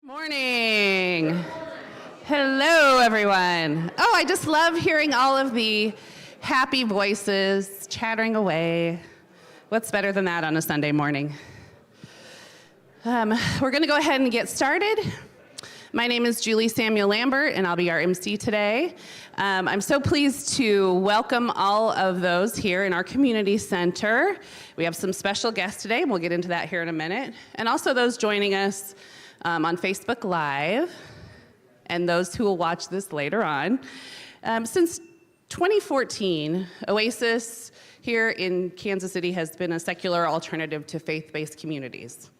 Morning. Hello, everyone. Oh, I just love hearing all of the happy voices chattering away. What's better than that on a Sunday morning? We're going to go ahead and get started. My name is Julie Samuel Lambert, and I'll be our MC today. I'm so pleased to welcome all of those here in our community center. We have some special guests today, and we'll get into that here in a minute. And also those joining us on Facebook Live, and those who will watch this later on. Since 2014, Oasis here in Kansas City has been a secular alternative to faith-based communities.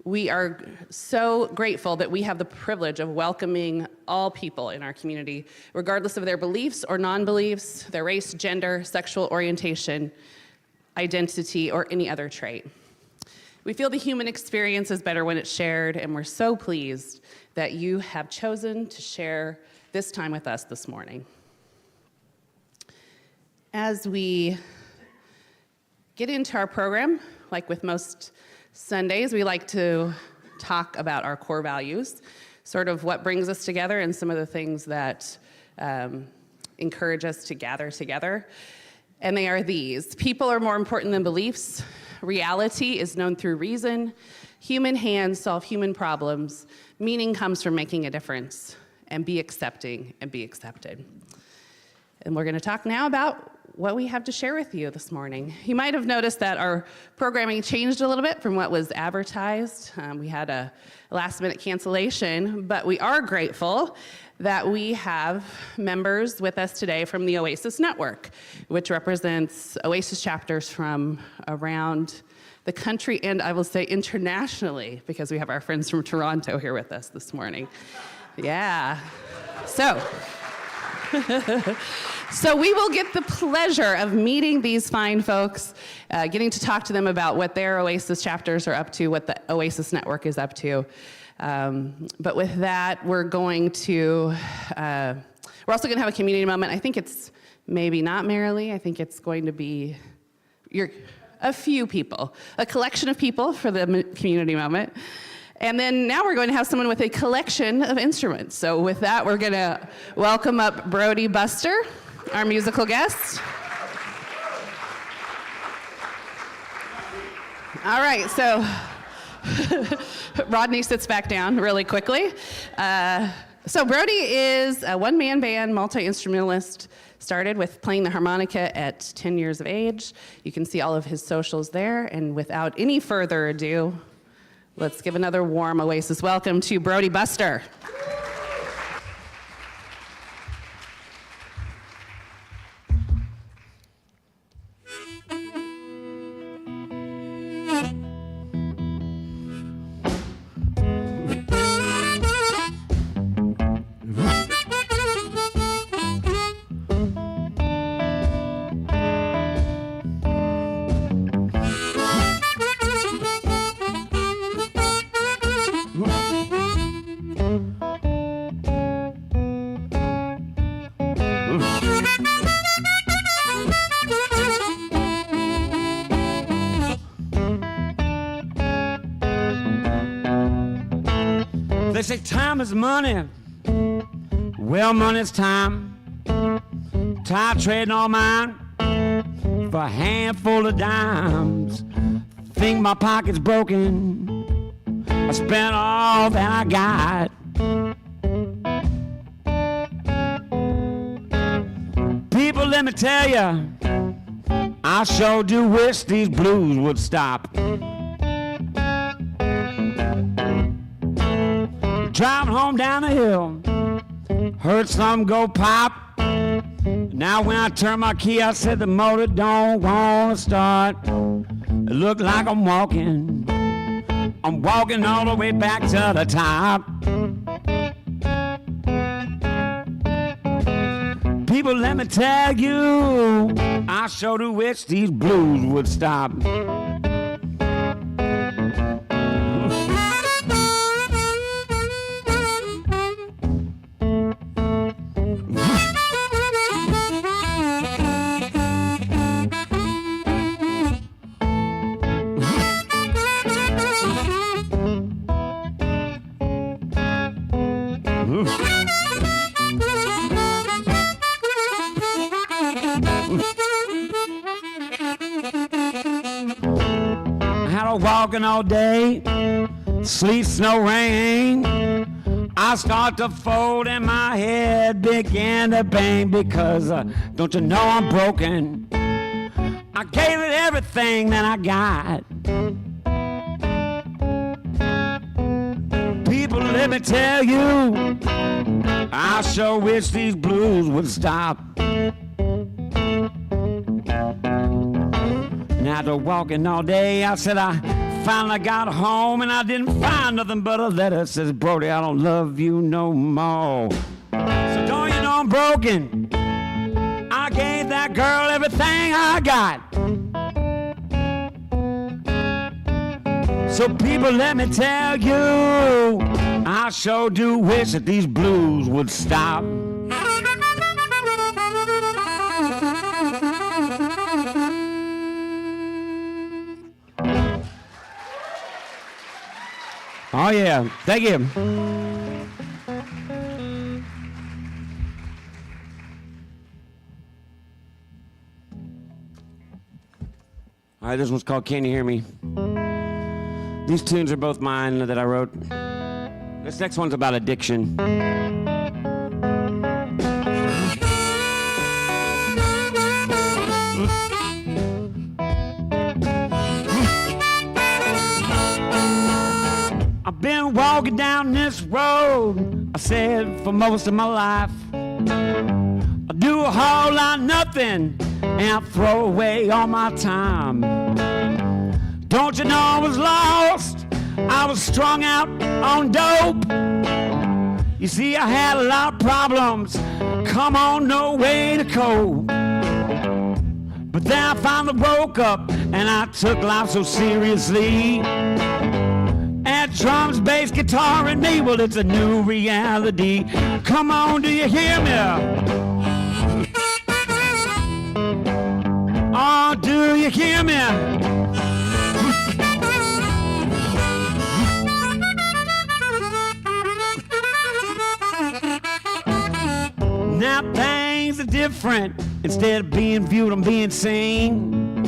We are so grateful that we have the privilege of welcoming all people in our community, regardless of their beliefs or non-beliefs, their race, gender, sexual orientation, identity, or any other trait. We feel the human experience is better when it's shared, and we're so pleased that you have chosen to share this time with us this morning. As we get into our program, like with most Sundays, we like to talk about our core values, sort of what brings us together and some of the things that encourage us to gather together. And they are these: people are more important than beliefs. Reality is known through reason. Human hands solve human problems. Meaning comes from making a difference. And be accepting and be accepted. And we're going to talk now about what we have to share with you this morning. You might have noticed that our programming changed a little bit from what was advertised. We had a last-minute cancellation, but we are grateful that we have members with us today from the Oasis Network, which represents Oasis chapters from around the country, and I will say internationally, because we have our friends from Toronto here with us this morning. Yeah. So we will get the pleasure of meeting these fine folks, getting to talk to them about what their Oasis chapters are up to, what the Oasis Network is up to. But with that, we're also going to have a community moment. I think it's maybe not Marilee. I think it's going to be a few people, a collection of people for the community moment. And then now we're going to have someone with a collection of instruments. So with that, we're going to welcome up Brody Buster, our musical guest. All right, so Rodney sits back down really quickly. So Brody is a one-man band, multi-instrumentalist, started with playing the harmonica at 10 years of age. You can see all of his socials there, and without any further ado, let's give another warm Oasis welcome to Brody Buster. They say time is money. Well, money's time. Time trading all mine for a handful of dimes. Think my pocket's broken. I spent all that I got. People, let me tell you, I sure do wish these blues would stop. Driving home down the hill, heard something go pop. Now when I turn my key, I said the motor don't want to start. It looked like I'm walking all the way back to the top. People, let me tell you, I sure do wish these blues would stop. I had her walking all day, sleet, snow, rain. I start to fold and my head began to bang because don't you know I'm broken? I gave it everything that I got. People, let me tell you, I sure wish these blues would stop. And after walking all day, I said I finally got home and I didn't find nothing but a letter that says, Brody, I don't love you no more. So don't you know I'm broken? I gave that girl everything I got. So people, let me tell you, I sure do wish that these blues would stop. Oh yeah, thank you. All right, this one's called Can You Hear Me? These tunes are both mine that I wrote. This next one's about addiction. I've been walking down this road, I said, for most of my life. I do a whole lot of nothing, and I throw away all my time. Don't you know I was lost? I was strung out on dope. You see, I had a lot of problems, come on, no way to cope. But then I finally woke up, and I took life so seriously. And drums, bass, guitar, and me, well, it's a new reality. Come on, do you hear me? Oh, do you hear me? Now things are different. Instead of being viewed, I'm being seen.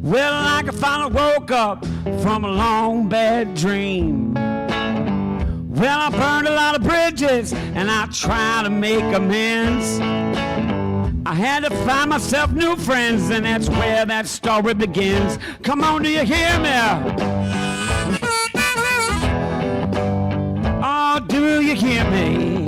Well, like I finally woke up from a long bad dream. Well, I burned a lot of bridges and I tried to make amends. I had to find myself new friends, and that's where that story begins. Come on, do you hear me? Oh, do you hear me?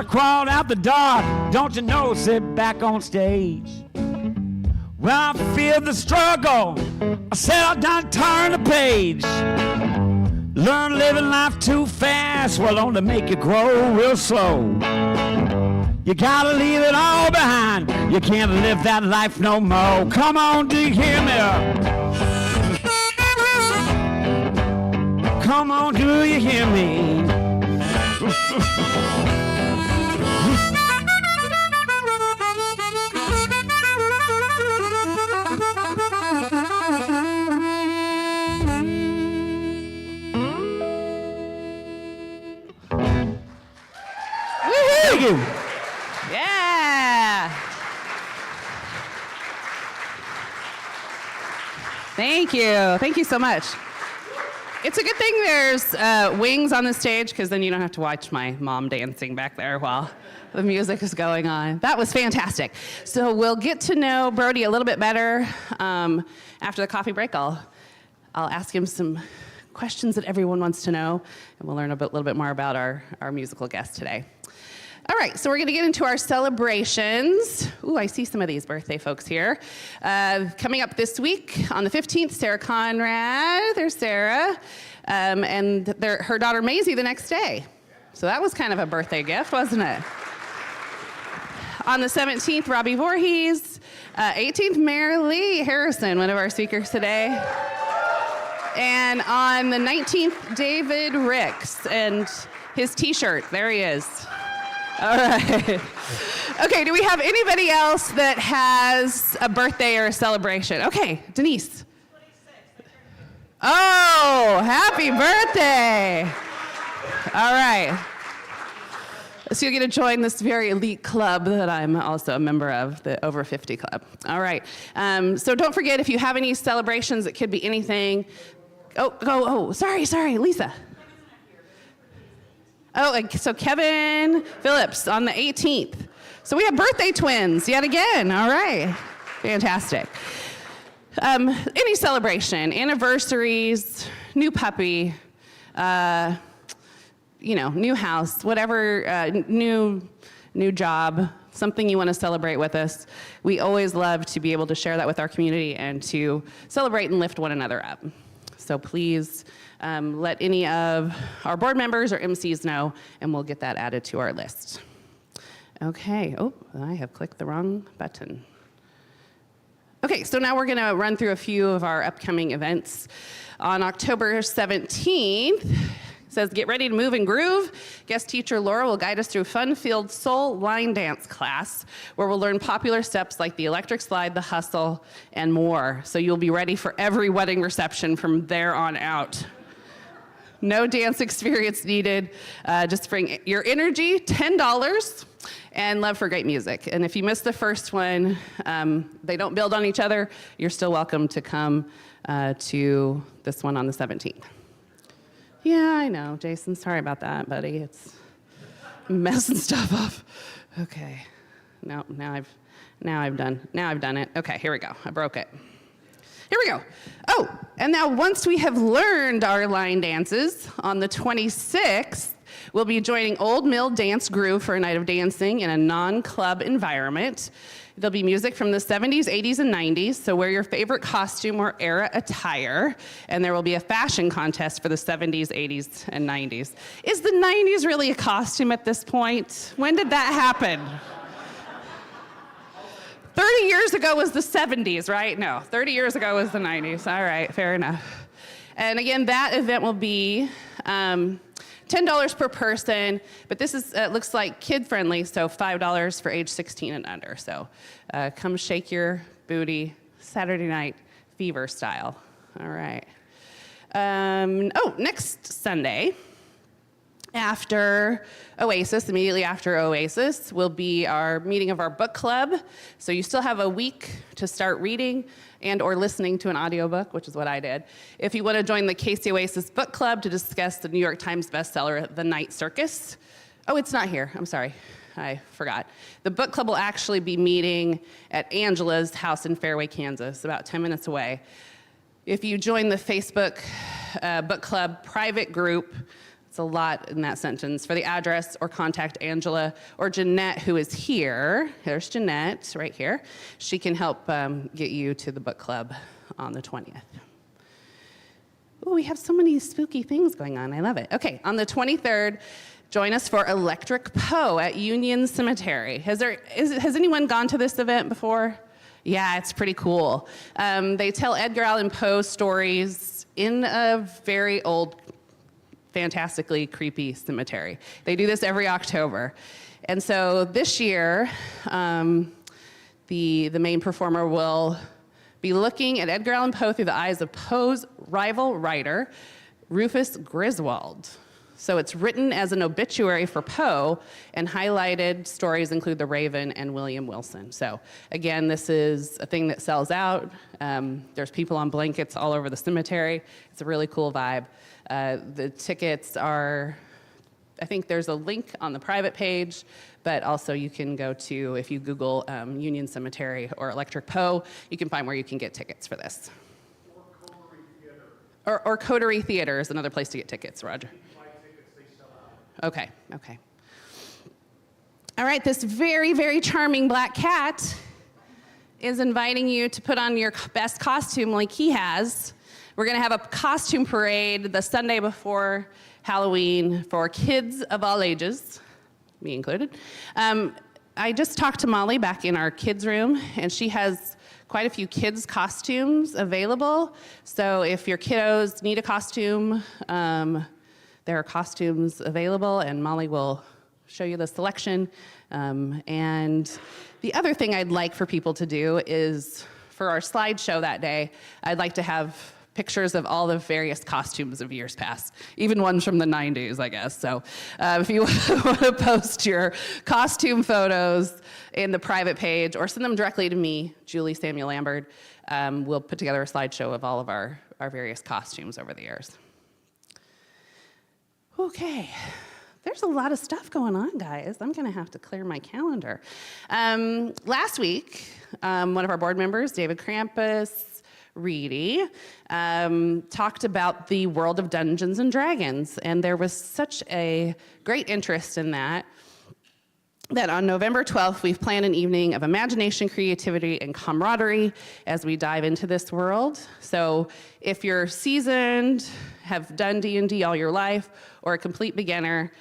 Crawled out the dark, don't you know, sit back on stage. Well, I feel the struggle, I said I done turn the page. Learn living life too fast will only make you grow real slow. You gotta leave it all behind, you can't live that life no more. Come on, do you hear me? Come on, do you hear me? Thank you. Yeah. Thank you. Thank you so much. It's a good thing there's wings on the stage, because then you don't have to watch my mom dancing back there while the music is going on. That was fantastic. So we'll get to know Brody a little bit better after the coffee break. I'll ask him some questions that everyone wants to know, and we'll learn a little bit more about our musical guest today. All right, so we're going to get into our celebrations. Ooh, I see some of these birthday folks here. Coming up this week on the 15th, Sarah Conrad. There's Sarah. And her daughter Maisie the next day. So that was kind of a birthday gift, wasn't it? On the 17th, Robbie Voorhees. 18th, Marilee Harrison, one of our speakers today. And on the 19th, David Ricks and his t-shirt. There he is. All right. Okay, do we have anybody else that has a birthday or a celebration? Okay, Denise. 26. Oh, happy birthday. All right. So you're going to join this very elite club that I'm also a member of, the Over 50 Club. All right. So don't forget, if you have any celebrations, it could be anything. Sorry, Lisa. Oh, so Kevin Phillips on the 18th. So we have birthday twins yet again. All right. Fantastic. Any celebration, anniversaries, new puppy, new house, whatever, new job, something you want to celebrate with us. We always love to be able to share that with our community and to celebrate and lift one another up. So please let any of our board members or MCs know, and we'll get that added to our list. Okay, I have clicked the wrong button. Okay, so now we're going to run through a few of our upcoming events. On October 17th, says, get ready to move and groove. Guest teacher Laura will guide us through fun-filled soul line dance class, where we'll learn popular steps like the electric slide, the hustle, and more. So you'll be ready for every wedding reception from there on out. No dance experience needed. Just bring your energy, $10, and love for great music. And if you missed the first one, they don't build on each other. You're still welcome to come to this one on the 17th. Yeah, I know, Jason. Sorry about that, buddy. It's messing stuff up. Okay. No, now I've done it. Okay, here we go. I broke it. Here we go. Oh, and now once we have learned our line dances, on the 26th, we'll be joining Old Mill Dance Groove for a night of dancing in a non-club environment. There'll be music from the 70s, 80s, and 90s, so wear your favorite costume or era attire, and there will be a fashion contest for the 70s, 80s, and 90s. Is the 90s really a costume at this point? When did that happen? 30 years ago was the 70s, right? No, 30 years ago was the 90s. All right, fair enough. And again, that event will be $10 per person, but this is looks like kid-friendly, so $5 for age 16 and under. So come shake your booty Saturday night fever style. All right. Next Sunday, after Oasis, immediately after Oasis, will be our meeting of our book club. So you still have a week to start reading and or listening to an audiobook, which is what I did. If you want to join the Casey Oasis Book Club to discuss the New York Times bestseller, The Night Circus. Oh, it's not here. I'm sorry. I forgot. The book club will actually be meeting at Angela's house in Fairway, Kansas, about 10 minutes away. If you join the Facebook book club private group, it's a lot in that sentence, for the address, or contact Angela or Jeanette, who is here. There's Jeanette right here. She can help get you to the book club on the 20th. Oh, we have so many spooky things going on. I love it. Okay, on the 23rd, join us for Electric Poe at Union Cemetery. Has anyone gone to this event before? Yeah, it's pretty cool. They tell Edgar Allan Poe stories in a very old, fantastically creepy cemetery. They do this every October. And so this year, the main performer will be looking at Edgar Allan Poe through the eyes of Poe's rival writer, Rufus Griswold. So it's written as an obituary for Poe, and highlighted stories include The Raven and William Wilson. So again, this is a thing that sells out. There's people on blankets all over the cemetery. It's a really cool vibe. The tickets are, I think there's a link on the private page, but also you can go to, if you Google Union Cemetery or Electric Poe, you can find where you can get tickets for this. Or Coterie Theater is another place to get tickets, Roger. Okay. All right, this very, very charming black cat is inviting you to put on your best costume like he has. We're gonna have a costume parade the Sunday before Halloween for kids of all ages, me included. I just talked to Molly back in our kids' room, and she has quite a few kids' costumes available. So if your kiddos need a costume, there are costumes available, and Molly will show you the selection. And the other thing I'd like for people to do is, for our slideshow that day, I'd like to have pictures of all the various costumes of years past, even ones from the 90s, I guess. So if you want to post your costume photos in the private page or send them directly to me, Julie Samuel Lambert, we'll put together a slideshow of all of our various costumes over the years. Okay. There's a lot of stuff going on, guys. I'm going to have to clear my calendar. Last week, one of our board members, David Krampus, Reedy, talked about the world of Dungeons and Dragons, and there was such a great interest in that on November 12th, we've planned an evening of imagination, creativity, and camaraderie as we dive into this world. So if you're seasoned, have done D&D all your life, or a complete beginner,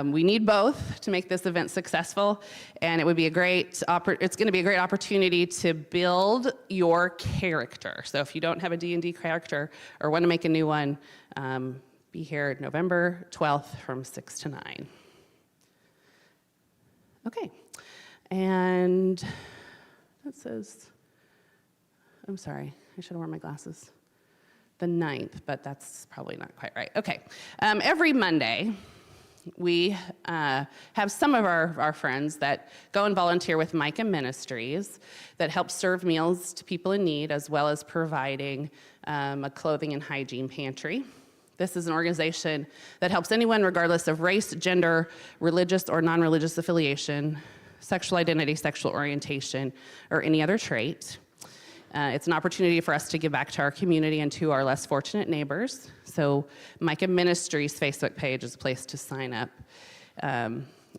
we need both to make this event successful, and it would be it's going to be a great opportunity to build your character. So if you don't have a D&D character or want to make a new one, be here November 12th from 6 to 9. Okay, and that says, I'm sorry, I should have worn my glasses. The 9th, but that's probably not quite right. Okay, every Monday, we have some of our friends that go and volunteer with Micah Ministries that help serve meals to people in need, as well as providing a clothing and hygiene pantry. This is an organization that helps anyone, regardless of race, gender, religious or non-religious affiliation, sexual identity, sexual orientation, or any other trait. It's an opportunity for us to give back to our community and to our less fortunate neighbors. So Micah Ministries' Facebook page is a place to sign up.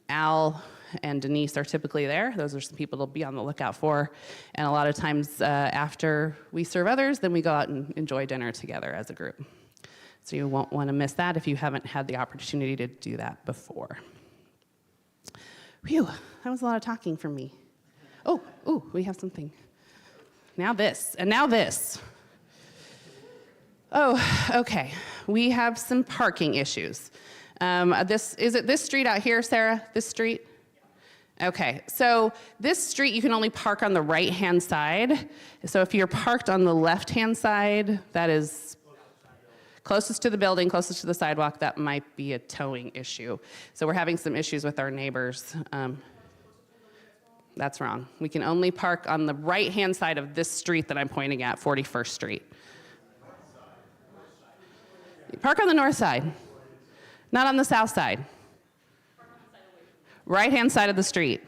Al and Denise are typically there. Those are some people to be on the lookout for. And a lot of times after we serve others, then we go out and enjoy dinner together as a group. So you won't want to miss that if you haven't had the opportunity to do that before. Phew, that was a lot of talking from me. Oh, we have something. Now this, and now this. Oh, okay. We have some parking issues. Is it this street out here, Sarah? This street? Okay, so this street, you can only park on the right-hand side. So if you're parked on the left-hand side, that is closest to the building, closest to the sidewalk, that might be a towing issue. So we're having some issues with our neighbors. That's wrong. We can only park on the right-hand side of this street that I'm pointing at, 41st Street. Park on the north side, not on the south side. Right-hand side of the street.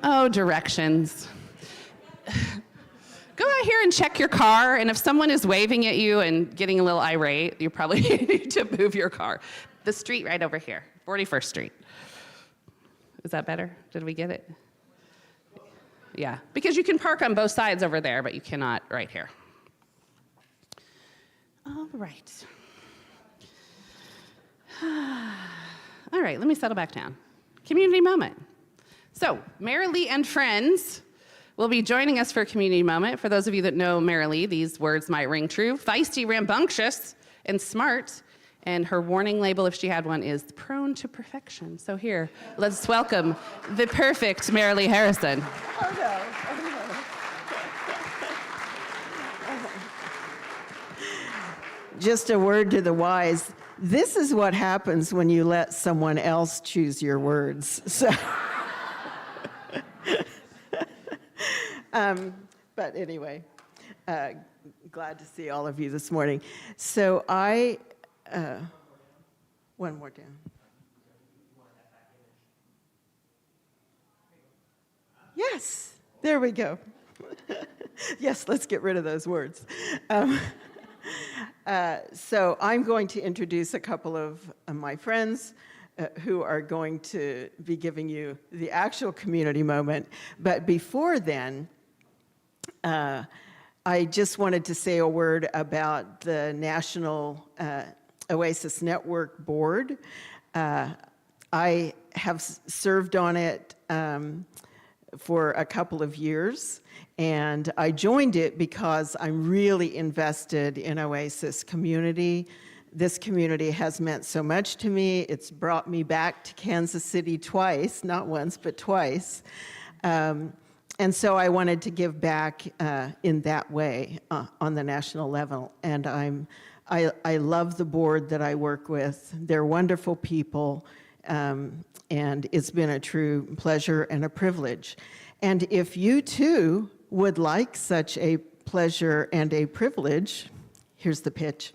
Oh, directions. Go out here and check your car, and if someone is waving at you and getting a little irate, you probably need to move your car. The street right over here, 41st Street. Is that better? Did we get it? Yeah, because you can park on both sides over there, but you cannot right here. All right. All right, let me settle back down. Community moment. So, Marilee and friends will be joining us for a community moment. For those of you that know Marilee, these words might ring true. Feisty, rambunctious, and smart. And her warning label, if she had one, is prone to perfection. So here, let's welcome the perfect Marilee Harrison. Oh, no. Just a word to the wise. This is what happens when you let someone else choose your words. So, but anyway, glad to see all of you this morning. So one more down. Yes, there we go. Yes, let's get rid of those words. So I'm going to introduce a couple of my friends who are going to be giving you the actual community moment. But before then, I just wanted to say a word about the National Oasis Network Board. I have served on it for a couple of years, and I joined it because I'm really invested in Oasis community. This community has meant so much to me. It's brought me back to Kansas City twice, not once, but twice. And so I wanted to give back in that way on the national level. And I love the board that I work with. They're wonderful people, and it's been a true pleasure and a privilege. And if you too would like such a pleasure and a privilege, here's the pitch.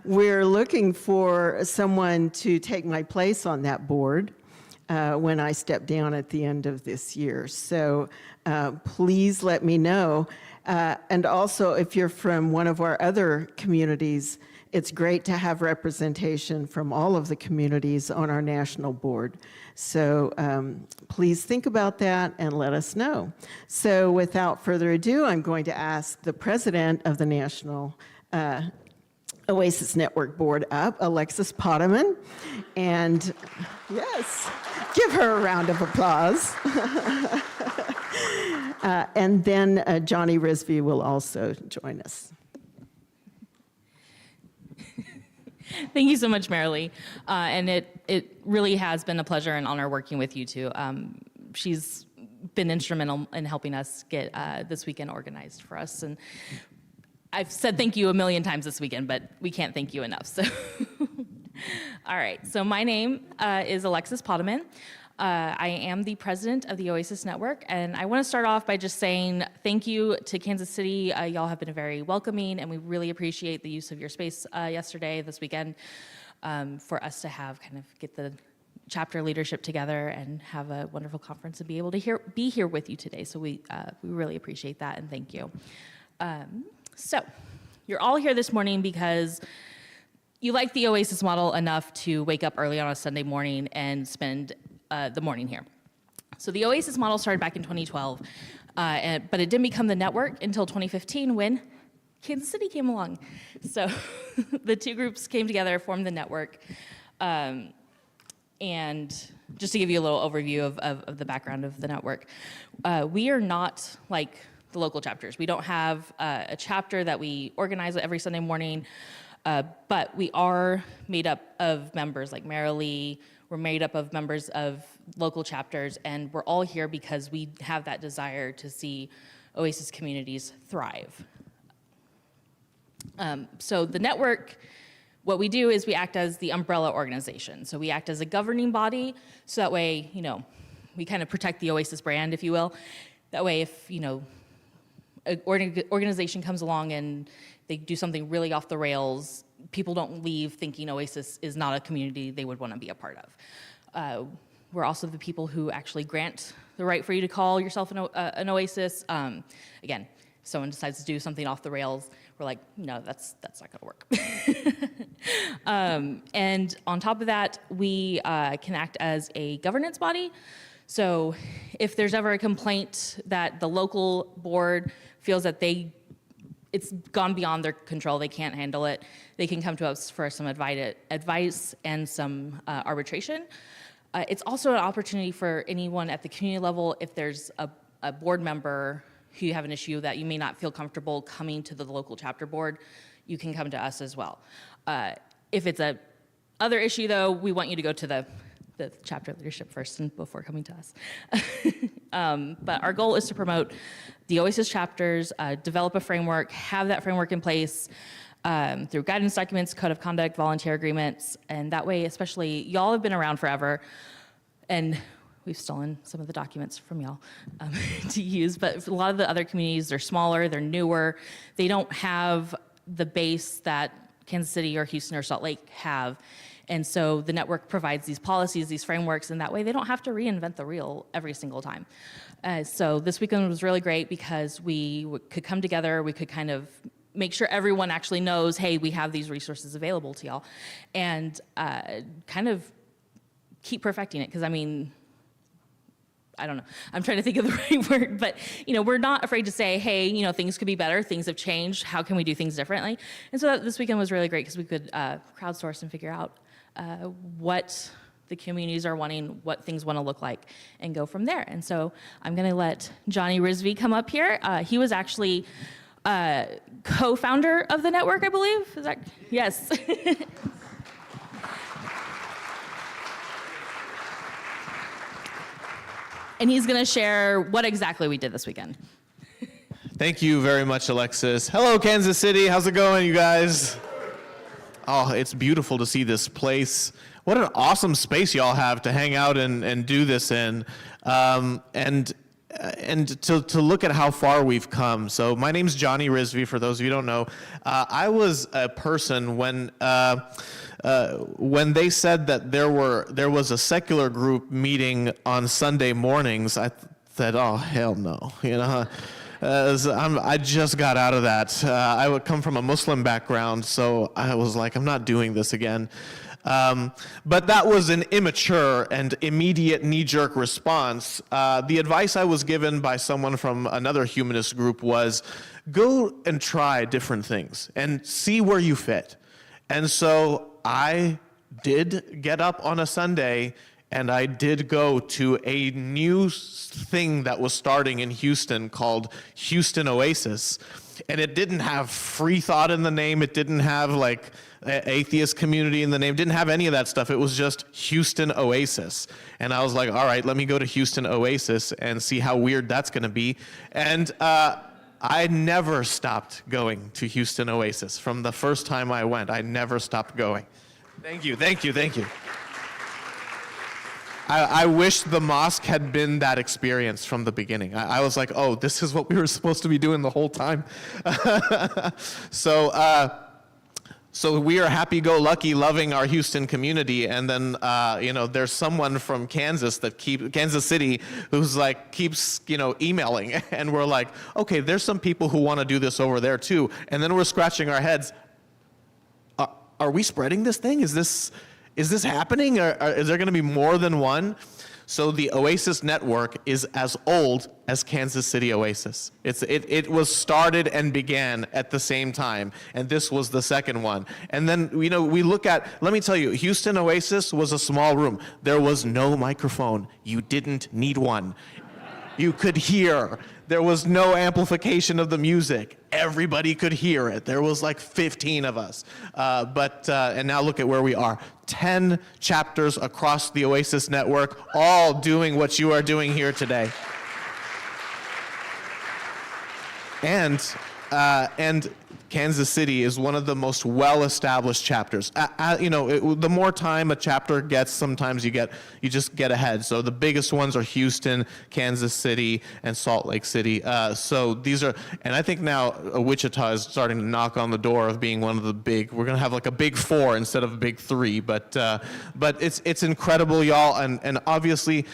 We're looking for someone to take my place on that board when I step down at the end of this year. So please let me know. And also, if you're from one of our other communities, it's great to have representation from all of the communities on our national board. So please think about that and let us know. So without further ado, I'm going to ask the president of the National Oasis Network Board up, Alexis Potaman. And yes, give her a round of applause. And then Janey Rizvi will also join us. Thank you so much, Marilee. And it really has been a pleasure and honor working with you too. She's been instrumental in helping us get this weekend organized for us. And I've said thank you a million times this weekend, but we can't thank you enough. So, all right. So my name is Alexis Potaman. I am the president of the Oasis Network, and I want to start off by just saying thank you to Kansas City. Y'all have been very welcoming, and we really appreciate the use of your space this weekend, for us to have get the chapter leadership together and have a wonderful conference and be able to be here with you today. So we really appreciate that, and thank you. So you're all here this morning because you like the Oasis model enough to wake up early on a Sunday morning and spend the morning here. So the Oasis model started back in 2012, but it didn't become the network until 2015 when Kansas City came along. So the two groups came together, formed the network. And just to give you a little overview of the background of the network, we are not like the local chapters. We don't have a chapter that we organize every Sunday morning, but we are made up of members like Marilee. We're made up of members of local chapters, and we're all here because we have that desire to see Oasis communities thrive. So the network, what we do is we act as the umbrella organization. So we act as a governing body, so that way, we kind of protect the Oasis brand, if you will. That way, if, an organization comes along and they do something really off the rails, people don't leave thinking Oasis is not a community they would want to be a part of. We're also the people who actually grant the right for you to call yourself an Oasis. Again, if someone decides to do something off the rails, we're like, no, that's not going to work. And on top of that, we can act as a governance body. So if there's ever a complaint that the local board feels that it's gone beyond their control, they can't handle it, they can come to us for some advice and some arbitration. It's also an opportunity for anyone at the community level, if there's a board member who you have an issue that you may not feel comfortable coming to the local chapter board, you can come to us as well. If it's a other issue though, we want you to go to the chapter leadership first and before coming to us. But our goal is to promote the Oasis chapters, develop a framework, have that framework in place through guidance documents, code of conduct, volunteer agreements, and that way, especially, y'all have been around forever, and we've stolen some of the documents from y'all to use, but a lot of the other communities, they're smaller, they're newer, they don't have the base that Kansas City or Houston or Salt Lake have. And so the network provides these policies, these frameworks, and that way they don't have to reinvent the wheel every single time. So this weekend was really great because we could come together, we could kind of make sure everyone actually knows, hey, we have these resources available to y'all, and kind of keep perfecting it. Because I mean, I don't know. I'm trying to think of the right word, but we're not afraid to say, hey, things could be better. Things have changed. How can we do things differently? And so this weekend was really great because we could crowdsource and figure out what the communities are wanting, what things want to look like, and go from there. And so I'm going to let Janey Rizvi come up here. He was actually co-founder of the network, I believe. Is that? Yes. And he's going to share what exactly we did this weekend. Thank you very much, Alexis. Hello, Kansas City. How's it going, you guys? Oh, it's beautiful to see this place. What an awesome space y'all have to hang out and do this in, and to look at how far we've come. So my name's Janey Rizvi, for those of you who don't know. I was a person when they said that there was a secular group meeting on Sunday mornings. I said, oh, hell no, I just got out of that. I would come from a Muslim background, so I was like, I'm not doing this again. But that was an immature and immediate knee-jerk response. The advice I was given by someone from another humanist group was, go and try different things and see where you fit. And so I did get up on a Sunday, and I did go to a new thing that was starting in Houston called Houston Oasis. And it didn't have free thought in the name. It didn't have like atheist community in the name. It didn't have any of that stuff. It was just Houston Oasis. And I was like, all right, let me go to Houston Oasis and see how weird that's going to be. And I never stopped going to Houston Oasis. From the first time I went, I never stopped going. Thank you, thank you, thank you. I wish the mosque had been that experience from the beginning. I was like, oh, this is what we were supposed to be doing the whole time. So we are happy-go-lucky, loving our Houston community, and then there's someone from Kansas City, who's like keeps emailing, and we're like, okay, there's some people who want to do this over there too, and then we're scratching our heads. Are we spreading this thing? Is this happening? Or is there going to be more than one? So the Oasis Network is as old as Kansas City Oasis. It was started and began at the same time, and this was the second one. And then we look at, let me tell you, Houston Oasis was a small room. There was no microphone. You didn't need one. You could hear. There was no amplification of the music. Everybody could hear it. There was like 15 of us. And now look at where we are. 10 chapters across the Oasis Network, all doing what you are doing here today. And Kansas City is one of the most well-established chapters. The more time a chapter gets, sometimes you just get ahead. So the biggest ones are Houston, Kansas City, and Salt Lake City. So these are, and I think now Wichita is starting to knock on the door of being one of the big. We're gonna have like a big 4 instead of a big 3. But it's incredible, y'all, and obviously,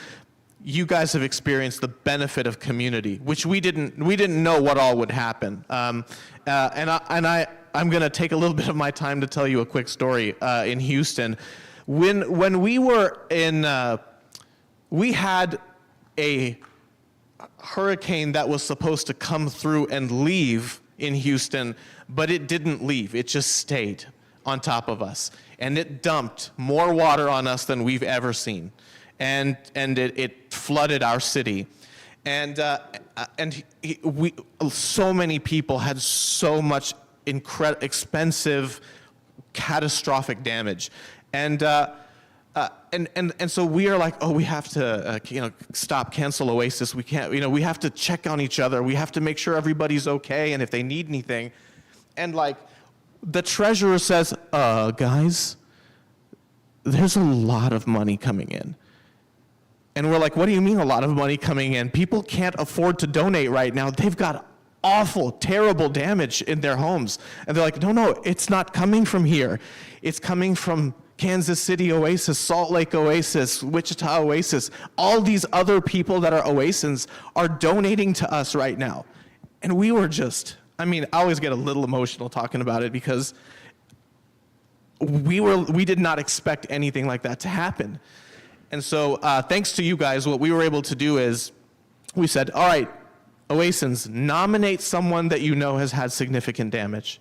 you guys have experienced the benefit of community, which we didn't know what all would happen. I'm going to take a little bit of my time to tell you a quick story in Houston. When we were in, we had a hurricane that was supposed to come through and leave in Houston, but it didn't leave. It just stayed on top of us, and it dumped more water on us than we've ever seen. And it flooded our city, so many people had so much expensive, catastrophic damage, and so we are like, oh, we have to cancel Oasis. We can't, we have to check on each other. We have to make sure everybody's okay, and if they need anything, and like the treasurer says, guys, there's a lot of money coming in. And we're like, what do you mean a lot of money coming in? People can't afford to donate right now. They've got awful, terrible damage in their homes. And they're like, no, it's not coming from here. It's coming from Kansas City Oasis, Salt Lake Oasis, Wichita Oasis. All these other people that are Oasans are donating to us right now. And we were just, I always get a little emotional talking about it because we did not expect anything like that to happen. And so thanks to you guys, what we were able to do is we said, all right, Oasins, nominate someone that you know has had significant damage,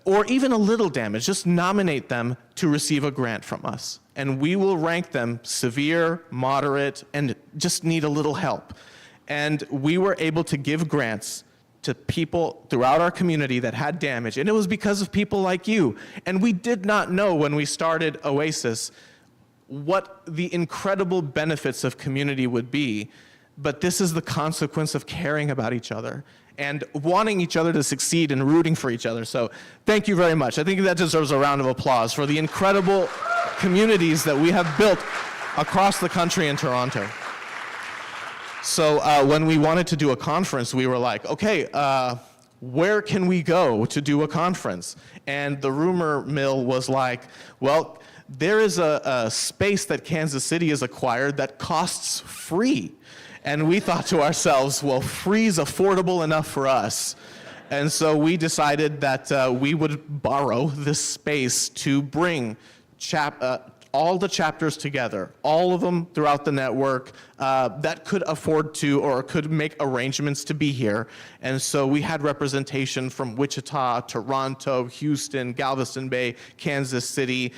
or even a little damage. Just nominate them to receive a grant from us. And we will rank them severe, moderate, and just need a little help. And we were able to give grants to people throughout our community that had damage. And it was because of people like you. And we did not know when we started Oasis what the incredible benefits of community would be. But this is the consequence of caring about each other and wanting each other to succeed and rooting for each other. So thank you very much. I think that deserves a round of applause for the incredible communities that we have built across the country in Toronto. So when we wanted to do a conference, we were like, okay, where can we go to do a conference? And the rumor mill was like, well, there is a space that Kansas City has acquired that costs free. And we thought to ourselves, well, free is affordable enough for us. And so we decided that we would borrow this space to bring all the chapters together, all of them throughout the network that could afford to or could make arrangements to be here. And so we had representation from Wichita, Toronto, Houston, Galveston Bay, Kansas City,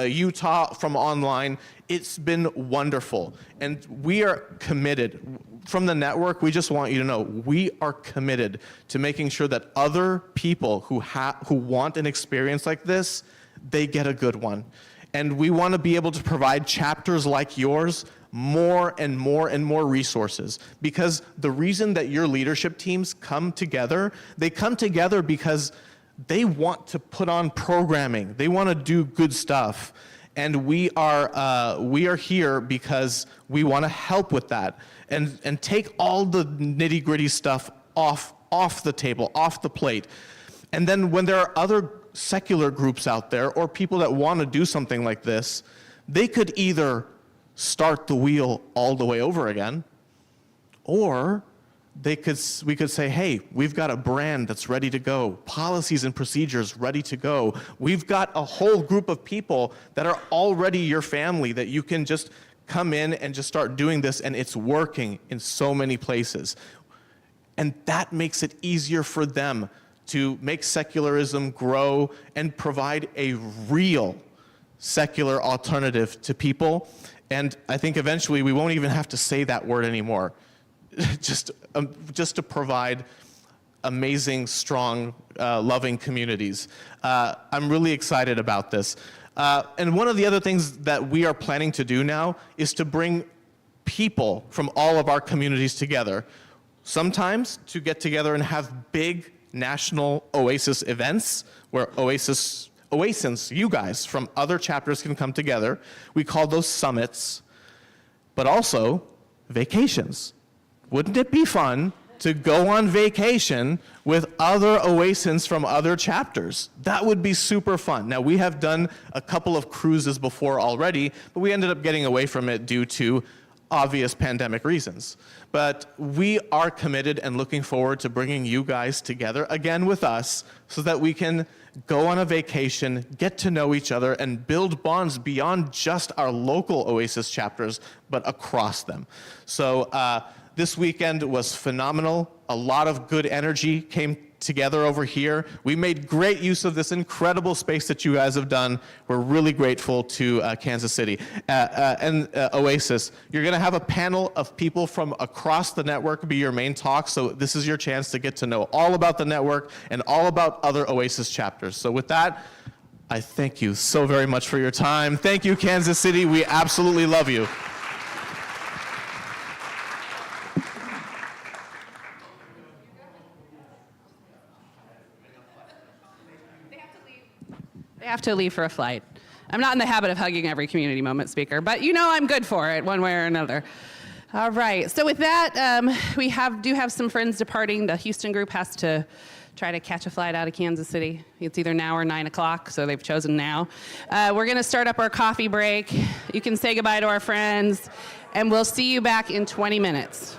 Utah from online. It's been wonderful. And we are committed. From the network, we just want you to know, we are committed to making sure that other people who want an experience like this, they get a good one. And we want to be able to provide chapters like yours more and more and more resources. Because the reason that your leadership teams come together, they come together because they want to put on programming. They want to do good stuff. And we are here because we want to help with that and take all the nitty-gritty stuff off the table, off the plate. And then when there are other secular groups out there or people that want to do something like this, they could either start the wheel all the way over again, or we could say, hey, we've got a brand that's ready to go, policies and procedures ready to go. We've got a whole group of people that are already your family that you can just come in and just start doing this, and it's working in so many places. And that makes it easier for them to make secularism grow and provide a real secular alternative to people. And I think eventually we won't even have to say that word anymore. just to provide amazing, strong, loving communities. I'm really excited about this. And one of the other things that we are planning to do now is to bring people from all of our communities together. Sometimes to get together and have big national Oasis events where Oasins, you guys from other chapters can come together. We call those summits, but also vacations. Wouldn't it be fun to go on vacation with other Oasins from other chapters? That would be super fun. Now, we have done a couple of cruises before already, but we ended up getting away from it due to obvious pandemic reasons. But we are committed and looking forward to bringing you guys together again with us so that we can go on a vacation, get to know each other, and build bonds beyond just our local Oasis chapters, but across them. So this weekend was phenomenal. A lot of good energy came together over here. We made great use of this incredible space that you guys have done. We're really grateful to Kansas City and Oasis. You're going to have a panel of people from across the network be your main talk, so this is your chance to get to know all about the network and all about other Oasis chapters. So with that, I thank you so very much for your time. Thank you, Kansas City. We absolutely love you. They have to leave for a flight. I'm not in the habit of hugging every community moment speaker, but you know I'm good for it one way or another. All right, so with that, we do have some friends departing. The Houston group has to try to catch a flight out of Kansas City. It's either now or 9 o'clock, so they've chosen now. We're gonna start up our coffee break. You can say goodbye to our friends, and we'll see you back in 20 minutes.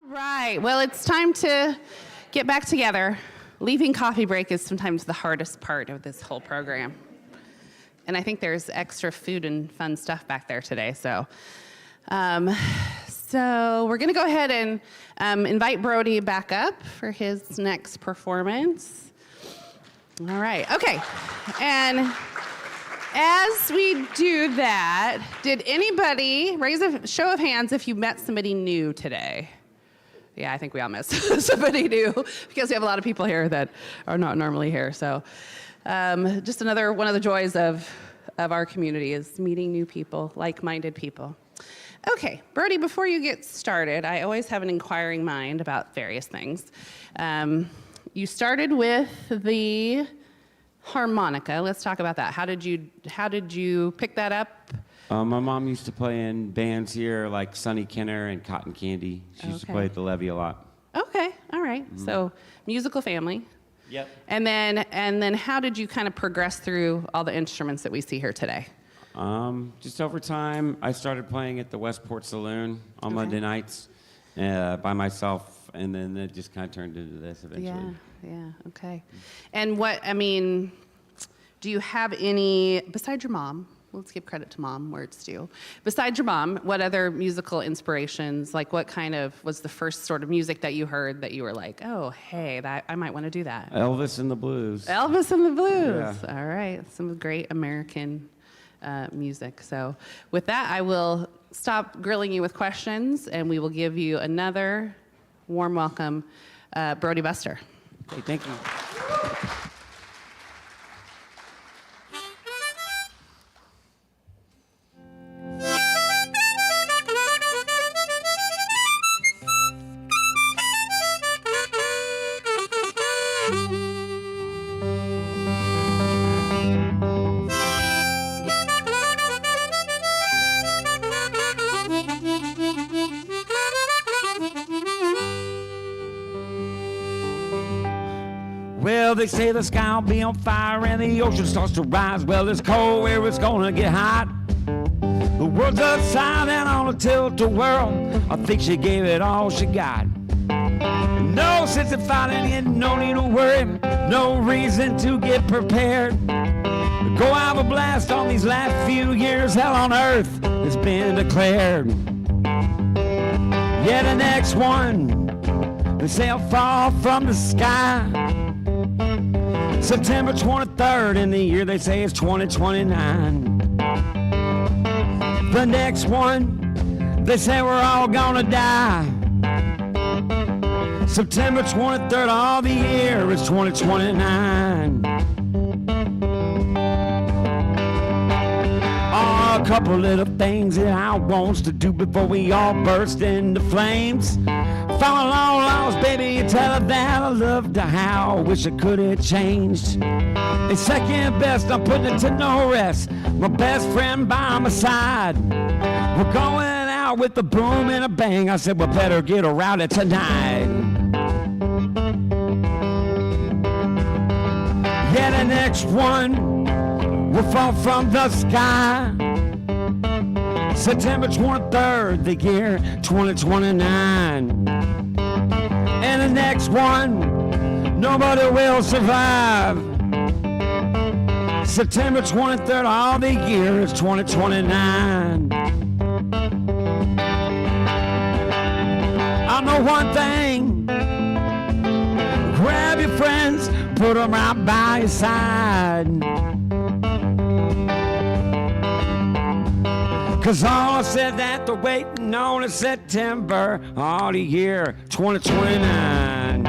Right. Well, it's time to get back together. Leaving coffee break is sometimes the hardest part of this whole program. And I think there's extra food and fun stuff back there today. So we're going to go ahead and invite Brody back up for his next performance. All right. Okay. And as we do that, did anybody raise a show of hands if you met somebody new today? Yeah, I think we all met somebody new because we have a lot of people here that are not normally here. So just another one of the joys of our community is meeting new people, like-minded people. Okay, Brody, before you get started, I always have an inquiring mind about various things. You started with the harmonica. Let's talk about that. How did you pick that up? My mom used to play in bands here like Sonny Kenner and Cotton Candy. She used to play at the Levee a lot. Okay, all right. Mm-hmm. So musical family. Yep. And then how did you kind of progress through all the instruments that we see here today? Just over time, I started playing at the Westport Saloon on Monday nights by myself, and then it just kind of turned into this eventually. Yeah, okay. And do you have any, besides your mom, let's give credit to mom where it's due. Besides your mom, what other musical inspirations, like what kind of was the first sort of music that you heard that you were like, oh, hey, I might want to do that? Elvis and the Blues. Elvis and the Blues. Yeah. All right, some great American music. So with that, I will stop grilling you with questions, and we will give you another warm welcome, Brody Buster. Okay, thank you. Well, they say the sky will be on fire and the ocean starts to rise. Well, it's cold where it's gonna get hot. The world's upside down on a tilt-a-whirl. I think she gave it all she got. No sense in fighting and no need to worry. No reason to get prepared. Go have a blast on these last few years. Hell on earth has been declared. Yeah, the next one, they say I'll fall from the sky. September 23rd in the year they say it's 2029. The next one, they say we're all gonna die. September 23rd of the year is 2029. Oh, a couple little things that I wants to do before we all burst into flames. If I'm a long lost baby, you tell her that I loved her how I wish I could have changed. And second best, I'm putting it to no rest. My best friend by my side. We're going out with a boom and a bang. I said we better get around it tonight. Yeah, the next one will fall from the sky. September 23rd, the year 2029. And the next one, nobody will survive. September 23rd of the year is 2029. I know one thing. Grab your friends, put them right by your side. 'Cause all I said that they're waiting on is September all the year 2029.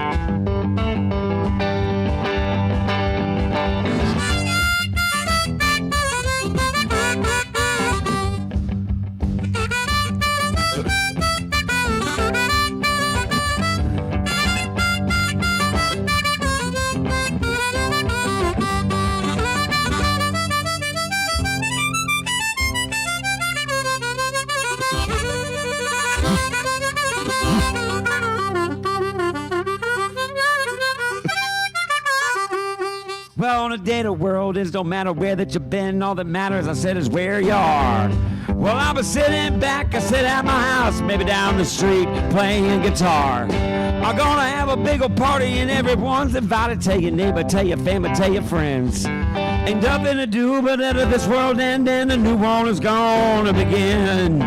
Well, on a day the world is, don't matter where that you've been, all that matters, I said, is where you are. Well, I was sitting back, I sit at my house, maybe down the street, playing guitar. I'm gonna have a big old party and everyone's invited. Tell your neighbor, tell your family, tell your friends. Ain't nothing to do but let this world end and a new one is gonna begin.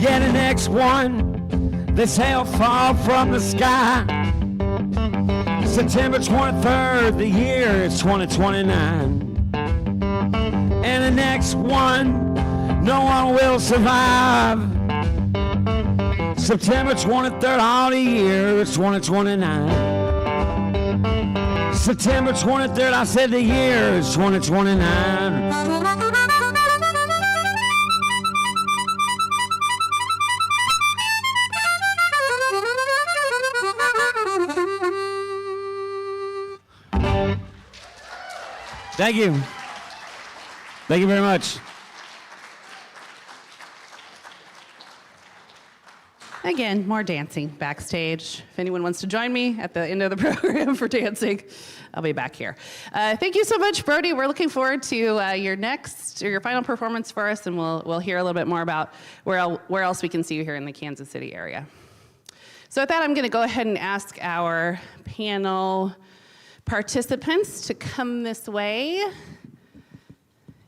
Yeah, the next one, this hell fall from the sky. September 23rd, the year is 2029. And the next one, no one will survive. September 23rd, all the year is 2029. September 23rd, I said the year is 2029. Thank you. Thank you very much. Again, more dancing backstage. If anyone wants to join me at the end of the program for dancing, I'll be back here. Thank you so much, Brody. We're looking forward to your final performance for us, and we'll hear a little bit more about where else we can see you here in the Kansas City area. So with that, I'm going to go ahead and ask our panel participants to come this way.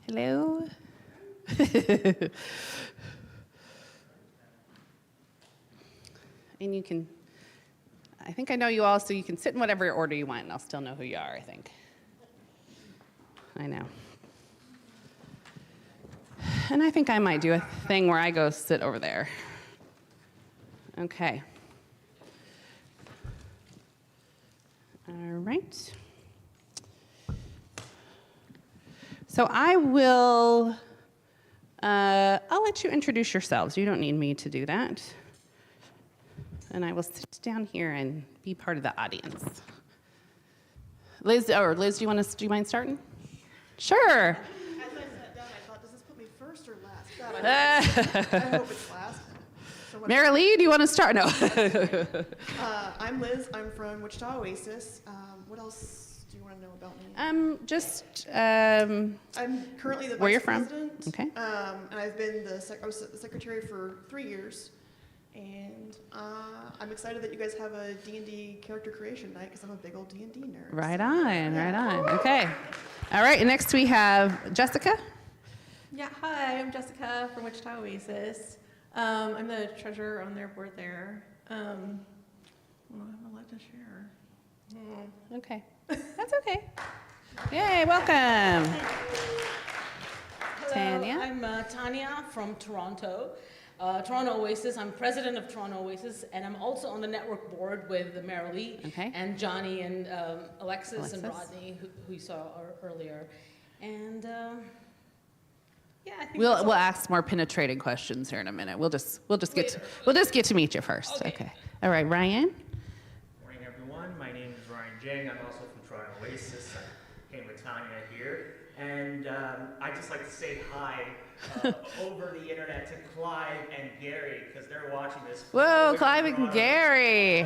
Hello. And you can, I think I know you all, so you can sit in whatever order you want, and I'll still know who you are, I think. I know. And I think I might do a thing where I go sit over there. Okay. All right. So I will, I'll let you introduce yourselves. You don't need me to do that. And I will sit down here and be part of the audience. Liz, do you mind starting? Sure. As I sat down, I thought, does this put me first or last? God, I hope it's last. So Marilee, do you want to start? No. I'm Liz. I'm from Wichita, Oasis. What else do you want to know about me? I'm currently the where vice you're from. president. Okay. And I've been the secretary for 3 years. And I'm excited that you guys have a D&D character creation night because I'm a big old D&D nerd. Right on. Okay. All right, and next we have Jessica. Yeah, hi, I'm Jessica from Wichita Oasis. I'm the treasurer on their board there. I have a lot to share. Okay. That's okay. Yay, welcome. Hello, Tanya? I'm Tanya from Toronto. Toronto Oasis. I'm president of Toronto Oasis, and I'm also on the network board with Marilee and Johnny and Alexis and Rodney, who you saw earlier. And yeah, I think We'll ask more penetrating questions here in a minute. We'll just get to meet you first. Okay. All right, Ryan. Morning, everyone. My name is Ryan Jang. I'm also from Toronto Oasis. I came with Tanya here, and I'd just like to say hi over the internet to Clive and Gary because they're watching this. Whoa, Clive and Gary.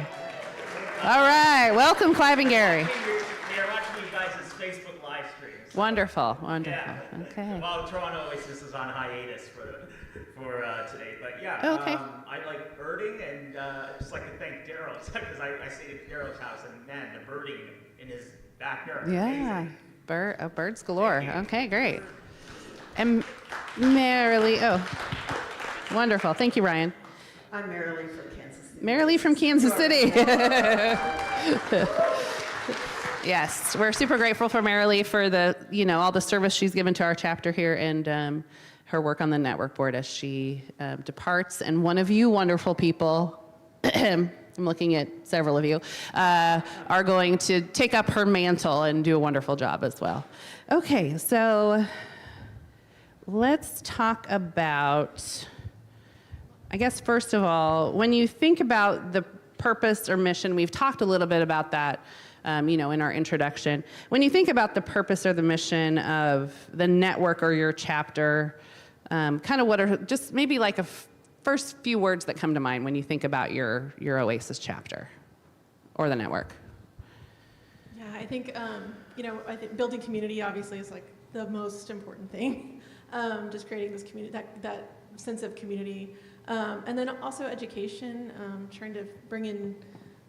All right, welcome, Clive and Gary. They're watching you guys' Facebook live streams. Wonderful. Yeah. Okay. Well, Toronto Oasis is on hiatus for today, but yeah. Okay. I like birding, and I'd just like to thank Daryl because I stayed at Daryl's house, and man, the birding in his backyard. Yeah, birds galore. Okay, great. And Marilee, wonderful. Thank you, Ryan. I'm Marilee from Kansas City. Marilee from Kansas City. Yes, we're super grateful for Marilee for the, all the service she's given to our chapter here and her work on the network board as she departs. And one of you wonderful people, I'm looking at several of you, are going to take up her mantle and do a wonderful job as well. Okay, so let's talk about, I guess, first of all, when you think about the purpose or mission, we've talked a little bit about that, in our introduction. When you think about the purpose or the mission of the network or your chapter, kind of what are just maybe like first few words that come to mind when you think about your Oasis chapter or the network? Yeah, I think, I think building community obviously is like the most important thing. Just creating this community, that sense of community. And then also education, trying to bring in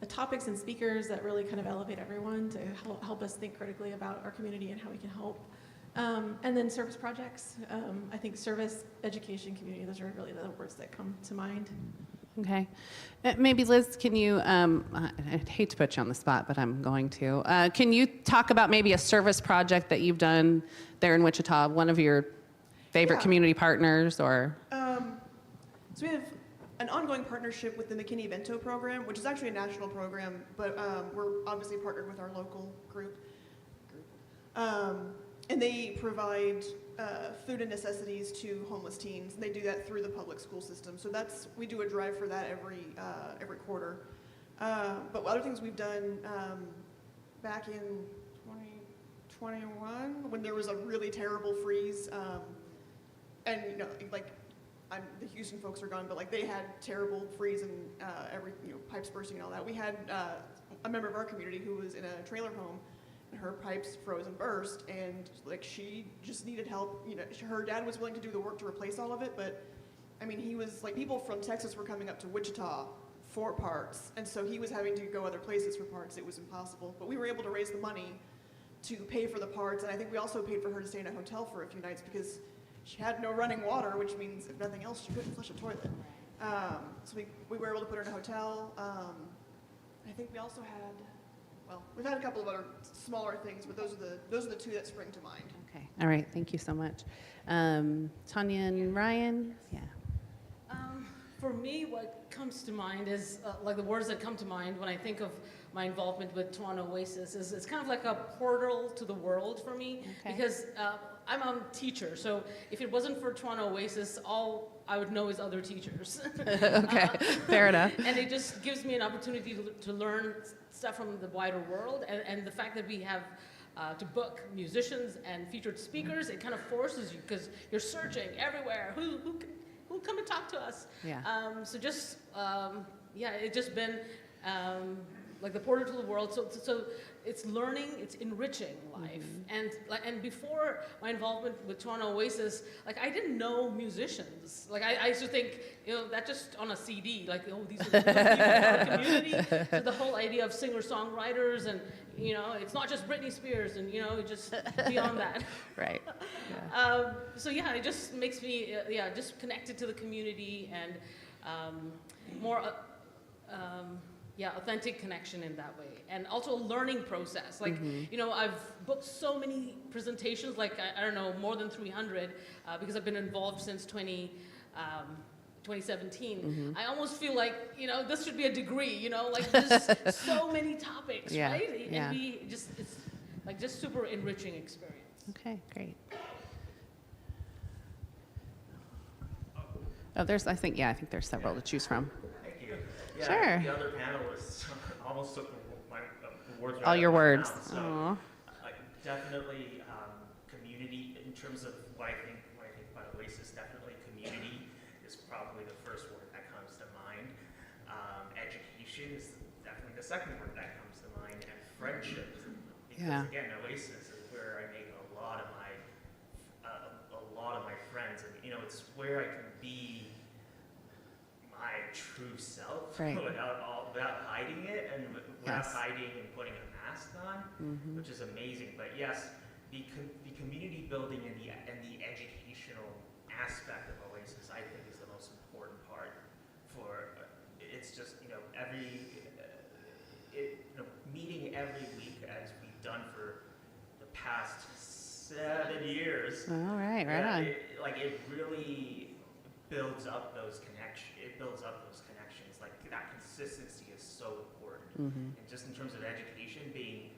the topics and speakers that really kind of elevate everyone to help us think critically about our community and how we can help. And then service projects. I think service, education, community, those are really the words that come to mind. Okay. Maybe Liz, can you, I'd hate to put you on the spot, but I'm going to. Can you talk about maybe a service project that you've done there in Wichita, one of your favorite community partners, or? So we have an ongoing partnership with the McKinney Bento program, which is actually a national program, but we're obviously partnered with our local group. And they provide food and necessities to homeless teens. And they do that through the public school system. So we do a drive for that every quarter. But other things we've done back in 2021, when there was a really terrible freeze, and the Houston folks are gone, but like they had terrible freeze and pipes bursting and all that. We had a member of our community who was in a trailer home, and her pipes froze and burst, and like she just needed help. Her dad was willing to do the work to replace all of it, but I mean, he was like, people from Texas were coming up to Wichita for parts, and so he was having to go other places for parts. It was impossible, but we were able to raise the money to pay for the parts, and I think we also paid for her to stay in a hotel for a few nights because she had no running water, which means if nothing else, she couldn't flush a toilet. So we were able to put her in a hotel. I think we also had, we've had a couple of other smaller things, but those are the two that spring to mind. Okay, all right, thank you so much. Tanya and Ryan, yeah. For me, what comes to mind is, like the words that come to mind when I think of my involvement with Toronto Oasis is it's kind of like a portal to the world for me, because I'm a teacher, so if it wasn't for Toronto Oasis, all I would know is other teachers. Okay, fair enough. And it just gives me an opportunity to learn stuff from the wider world, and the fact that we have to book musicians and featured speakers, it kind of forces you, because you're searching everywhere. Who'll come and talk to us? Yeah. It's just been like the portal to the world. So it's learning, it's enriching life. And before my involvement with Toronto Oasis, like I didn't know musicians. Like I used to think, that just on a CD, like, these are the people in our community. So the whole idea of singer-songwriters and, it's not just Britney Spears and, just beyond that. Right. Yeah. It just makes me, just connected to the community and more, authentic connection in that way. And also a learning process. Like, I've booked so many presentations, like, I don't know, more than 300, because I've been involved since 2017. I almost feel like, this should be a degree, like there's so many topics, right? And it's like just super enriching experience. Okay, great. Oh, I think there's several to choose from. Thank you. Yeah, Sure. The other panelists almost took the words right All your out of my words. mouth. So definitely community in terms of what I think about Oasis. Definitely community is probably the first word that comes to mind. Education is definitely the second word that comes to mind, and friendship. Because again, Oasis is where I make a lot of my friends, and it's where I can be my true self without hiding it and without hiding and putting a mask on, which is amazing. But yes, the community building and the educational aspect of Oasis, I think, is the most important part. It's just meeting every week as we've done for the past 7 years. All right, right on. It really builds up those connections. Like that consistency is so important. And just in terms of education, being,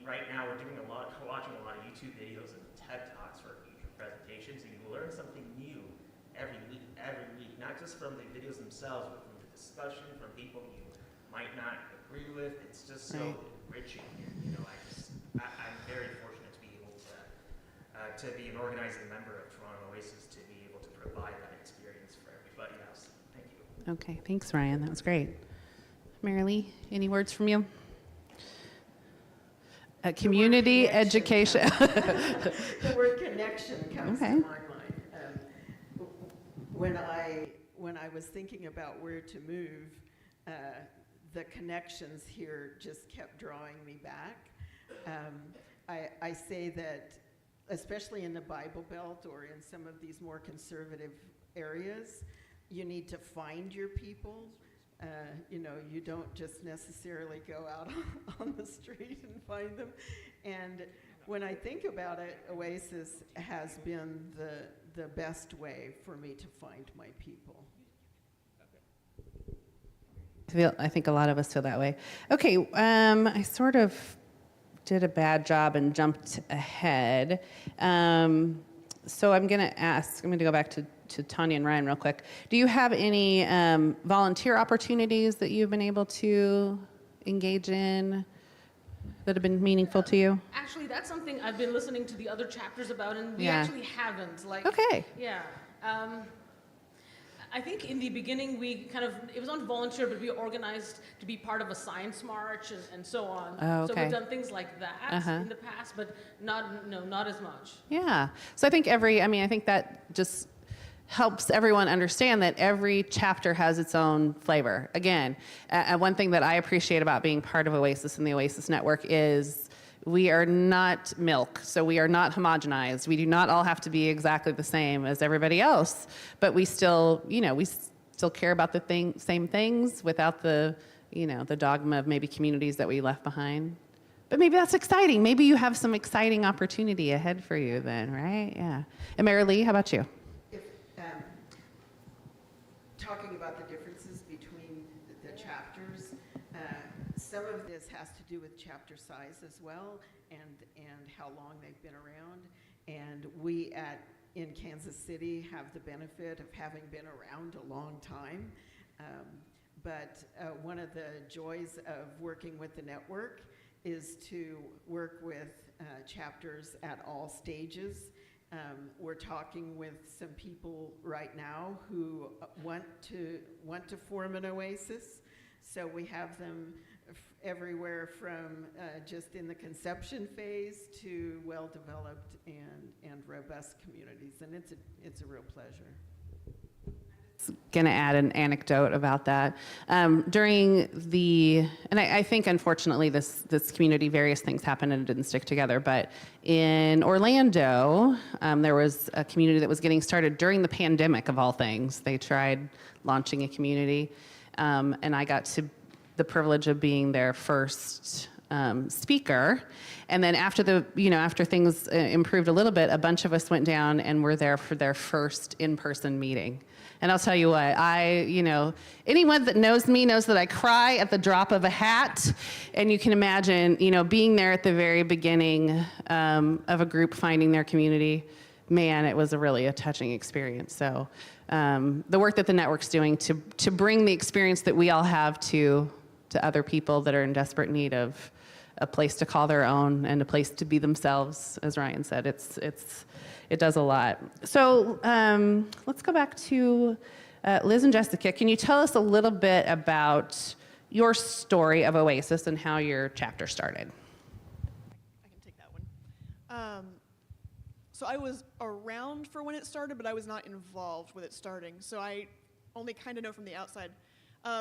right now we're watching a lot of YouTube videos and TED Talks for future presentations, and you learn something new every week. Not just from the videos themselves, but from the discussion, from people you might not agree with. It's just so enriching. I'm very fortunate to be able to be an organizing member of Toronto Oasis, to be able to provide that experience for everybody else. Thank you. Okay, thanks, Ryan. That was great. Marilee, any words from you? Community education. The word connection comes Okay. to my mind. When I was thinking about where to move, the connections here just kept drawing me back. I say that, especially in the Bible Belt or in some of these more conservative areas, you need to find your people. You don't just necessarily go out on the street and find them. And when I think about it, Oasis has been the best way for me to find my people. I think a lot of us feel that way. Okay, I sort of did a bad job and jumped ahead. So I'm going to go back to Tanya and Ryan real quick. Do you have any volunteer opportunities that you've been able to engage in that have been meaningful to you? Actually, that's something I've been listening to the other chapters about, and we Yeah. actually haven't. Okay. Yeah. I think in the beginning it was on volunteer, but we organized to be part of a science march and so on. Oh, So okay. we've done things like that in the past, but not as much. Yeah. So I think I think that just helps everyone understand that every chapter has its own flavor. Again, one thing that I appreciate about being part of Oasis and the Oasis Network is we are not milk, so we are not homogenized. We do not all have to be exactly the same as everybody else, but we still care about the same things without the dogma of maybe communities that we left behind. But maybe that's exciting. Maybe you have some exciting opportunity ahead for you then, right? Yeah. And Marilee, how about you? Talking about the differences between the chapters, some of this has to do with chapter size as well, and how long they've been around. And we in Kansas City have the benefit of having been around a long time. But one of the joys of working with the network is to work with chapters at all stages. We're talking with some people right now who want to form an Oasis. So we have them everywhere from just in the conception phase to well-developed and robust communities, and it's a real pleasure. Going to add an anecdote about that. During and I think unfortunately this community, various things happened and it didn't stick together, but in Orlando, there was a community that was getting started during the pandemic of all things. They tried launching a community, and I got the privilege of being their first speaker. And then after things improved a little bit, a bunch of us went down and were there for their first in-person meeting. And I'll tell you what, anyone that knows me knows that I cry at the drop of a hat. And you can imagine, being there at the very beginning of a group finding their community, man, it was really a touching experience. So the work that the network's doing to bring the experience that we all have to other people that are in desperate need of a place to call their own and a place to be themselves, as Ryan said, it does a lot. So let's go back to Liz and Jessica. Can you tell us a little bit about your story of Oasis and how your chapter started? I can take that one. So I was around for when it started, but I was not involved with it starting. So I only kind of know from the outside.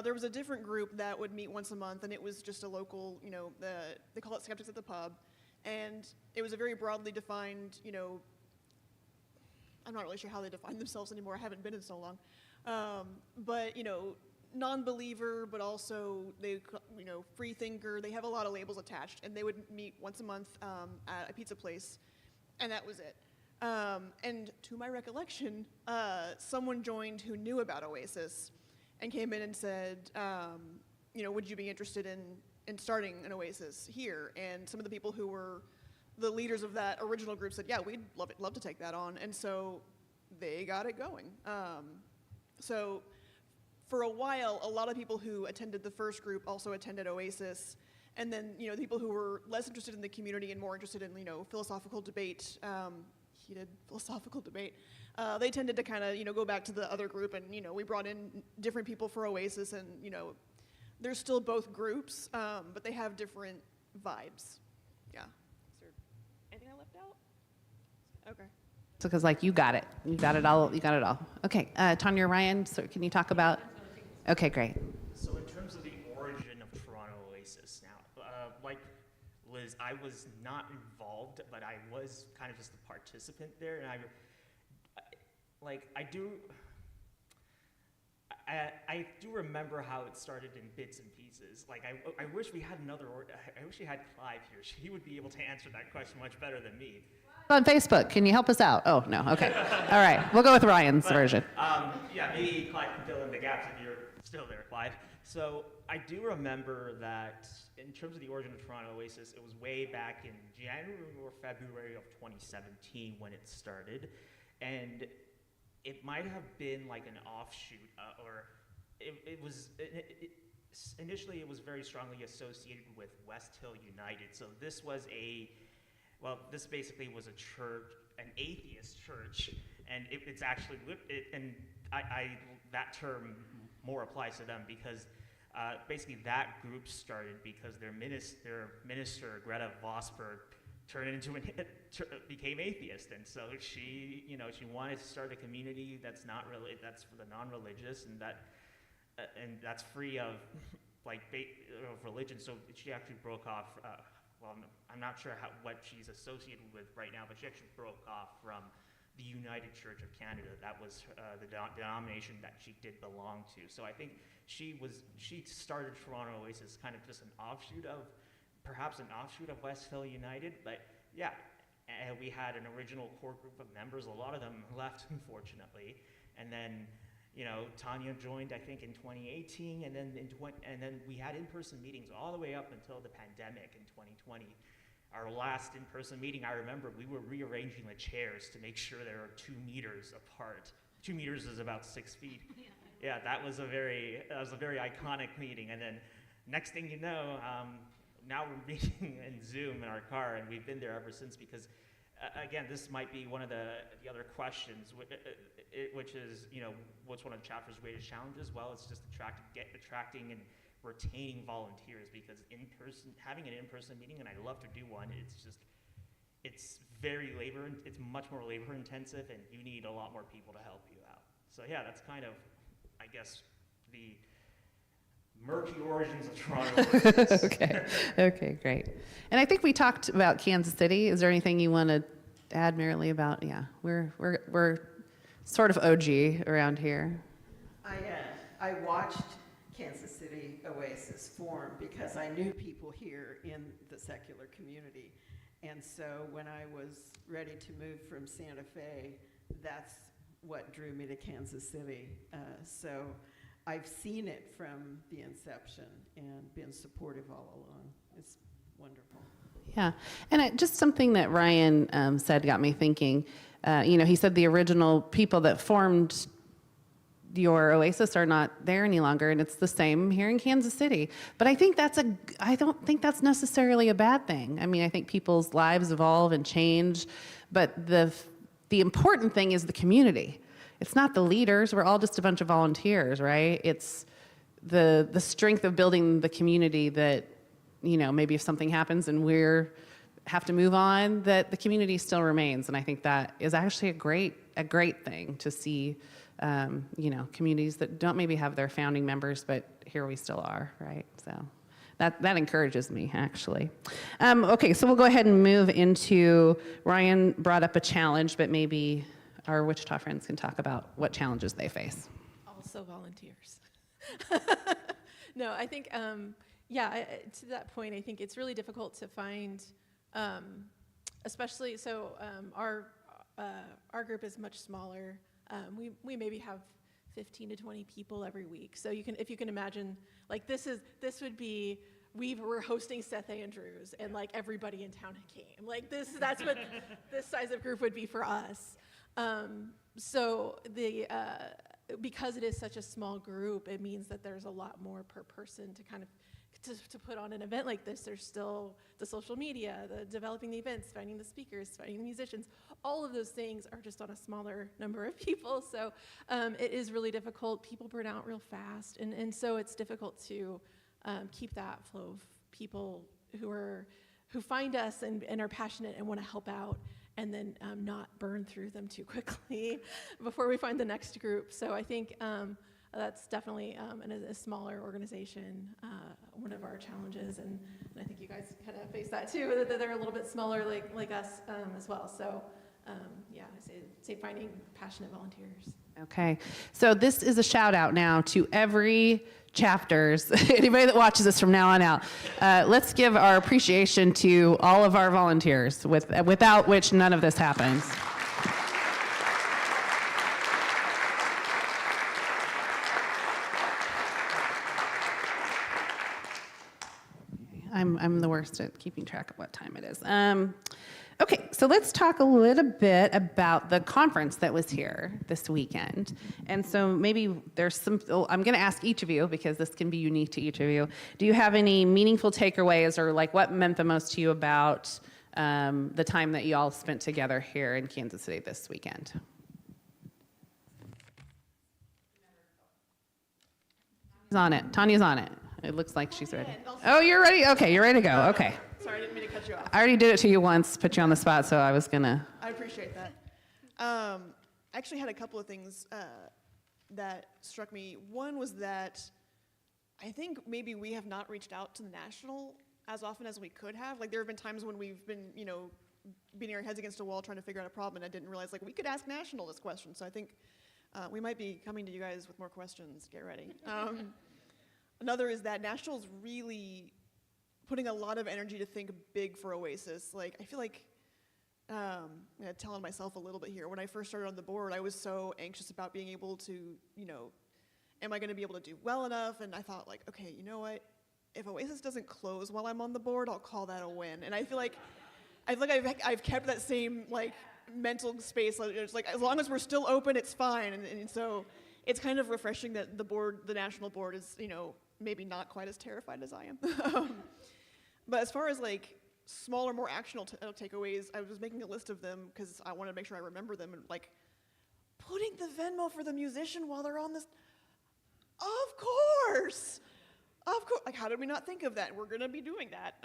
There was a different group that would meet once a month, and it was just a local, they call it Skeptics at the Pub. And it was a very broadly defined, I'm not really sure how they define themselves anymore. I haven't been in so long. But, non-believer, but also they, free thinker. They have a lot of labels attached, and they would meet once a month at a pizza place, and that was it. And to my recollection, someone joined who knew about Oasis and came in and said, would you be interested in starting an Oasis here? And some of the people who were the leaders of that original group said, yeah, we'd love to take that on. And so they got it going. So for a while, a lot of people who attended the first group also attended Oasis. And then, the people who were less interested in the community and more interested in, philosophical debate, heated philosophical debate, they tended to kind of, go back to the other group, and, we brought in different people for Oasis, and, there's still both groups, but they have different vibes. yeah. Is there anything I left out? Okay. So, because like you got it all. Okay, Tanya, Ryan, so can you talk about? Okay, great. So in terms of the origin of Toronto Oasis, now, like Liz, I was not involved, but I was kind of just a participant there, and I do remember how it started in bits and pieces. Like, I wish we had I wish we had Clive here. He would be able to answer that question much better than me. On Facebook, can you help us out? Oh, no, okay. All right, we'll go with Ryan's version. Yeah, maybe Clive can fill in the gaps if you're still there, Clive. So I do remember that in terms of the origin of Toronto Oasis, it was way back in January or February of 2017 when it started. And it might have been like an offshoot, initially it was very strongly associated with West Hill United. So this was this basically was a church, an atheist church, and it's actually, that term more applies to them because basically that group started because their minister, Greta Vosberg, became atheist, and so she wanted to start a community that's for the non-religious, and that's free of of religion. So she actually broke off. I'm not sure what she's associated with right now, but she actually broke off from the United Church of Canada. That was the denomination that she did belong to. So I think she started Toronto Oasis kind of just perhaps an offshoot of West Hill United, but yeah, we had an original core group of members. A lot of them left, unfortunately, and then Tanya joined, I think, in 2018, and then we had in-person meetings all the way up until the pandemic in 2020. Our last in-person meeting, I remember we were rearranging the chairs to make sure they were 2 meters apart. 2 meters is about 6 feet. Yeah, that was a very iconic meeting. And then next thing you know, now we're meeting in Zoom in our car, and we've been there ever since because, again, this might be one of the other questions, which is, what's one of the chapter's greatest challenges? Well, it's just attracting and retaining volunteers, because having an in-person meeting, and I love to do one, it's much more labor intensive, and you need a lot more people to help you out. So yeah, that's kind of, I guess, the murky origins of Toronto. Okay, great. And I think we talked about Kansas City. Is there anything you want to add, Marilee, about? Yeah, we're sort of OG around here. I watched Kansas City Oasis form because I knew people here in the secular community. And so when I was ready to move from Santa Fe, that's what drew me to Kansas City. So I've seen it from the inception and been supportive all along. It's wonderful. Yeah, and just something that Ryan said got me thinking. He said the original people that formed your Oasis are not there any longer, and it's the same here in Kansas City. But I don't think that's necessarily a bad thing. I mean, I think people's lives evolve and change, but the important thing is the community. It's not the leaders. We're all just a bunch of volunteers, right? It's the strength of building the community that, maybe if something happens and have to move on, that the community still remains. And I think that is actually a great thing to see. Communities that don't maybe have their founding members, but here we still are, right? So that encourages me, actually. Okay, so we'll go ahead and move into, Ryan brought up a challenge, but maybe our Wichita friends can talk about what challenges they face. Also volunteers. No, I think, to that point, I think it's really difficult to find, especially, our group is much smaller. We maybe have 15 to 20 people every week. So if you can imagine, this would be, we're hosting Seth Andrews, and everybody in town came. That's what this size of group would be for us. Because it is such a small group, it means that there's a lot more per person to kind of to put on an event like this. There's still the social media, the developing the events, finding the speakers, finding the musicians. All of those things are just on a smaller number of people. So it is really difficult. People burn out real fast. And so it's difficult to keep that flow of people who are who find us and are passionate and want to help out, and then not burn through them too quickly before we find the next group. So I think that's definitely, in a smaller organization, one of our challenges, and I think you guys kind of face that too, that they're a little bit smaller like us as well. So yeah, I say finding passionate volunteers. Okay, so this is a shout out now to every chapters, anybody that watches this from now on out. Let's give our appreciation to all of our volunteers, without which none of this happens. I'm the worst at keeping track of what time it is. Okay, so let's talk a little bit about the conference that was here this weekend. And so maybe there's some, I'm gonna ask each of you, because this can be unique to each of you. Do you have any meaningful takeaways, or like what meant the most to you about the time that you all spent together here in Kansas City this weekend? Tanya's on it. It looks like she's ready. Oh, you're ready? Okay, you're ready to go. Okay. Sorry, I didn't mean to cut you off. I already did it to you once, put you on the spot, so I was gonna. I appreciate that. I actually had a couple of things that struck me. One was that I think maybe we have not reached out to the national as often as we could have. Like, there have been times when we've been, beating our heads against a wall trying to figure out a problem, and I didn't realize, like, we could ask national this question. So I think we might be coming to you guys with more questions. Get ready. Another is that national's really putting a lot of energy to think big for Oasis. Like, I feel like, I'm telling myself a little bit here, when I first started on the board, I was so anxious about being able to, am I gonna be able to do well enough? And I thought, like, okay, you know what? If Oasis doesn't close while I'm on the board, I'll call that a win. And I feel like I've kept that same, like, mental space. It's like, as long as we're still open, it's fine. And so it's kind of refreshing that the national board is, maybe not quite as terrified as I am. But as far as, like, smaller, more actionable takeaways, I was making a list of them because I wanted to make sure I remember them. And, like, putting the Venmo for the musician while they're on this, of course. Like, how did we not think of that? We're gonna be doing that.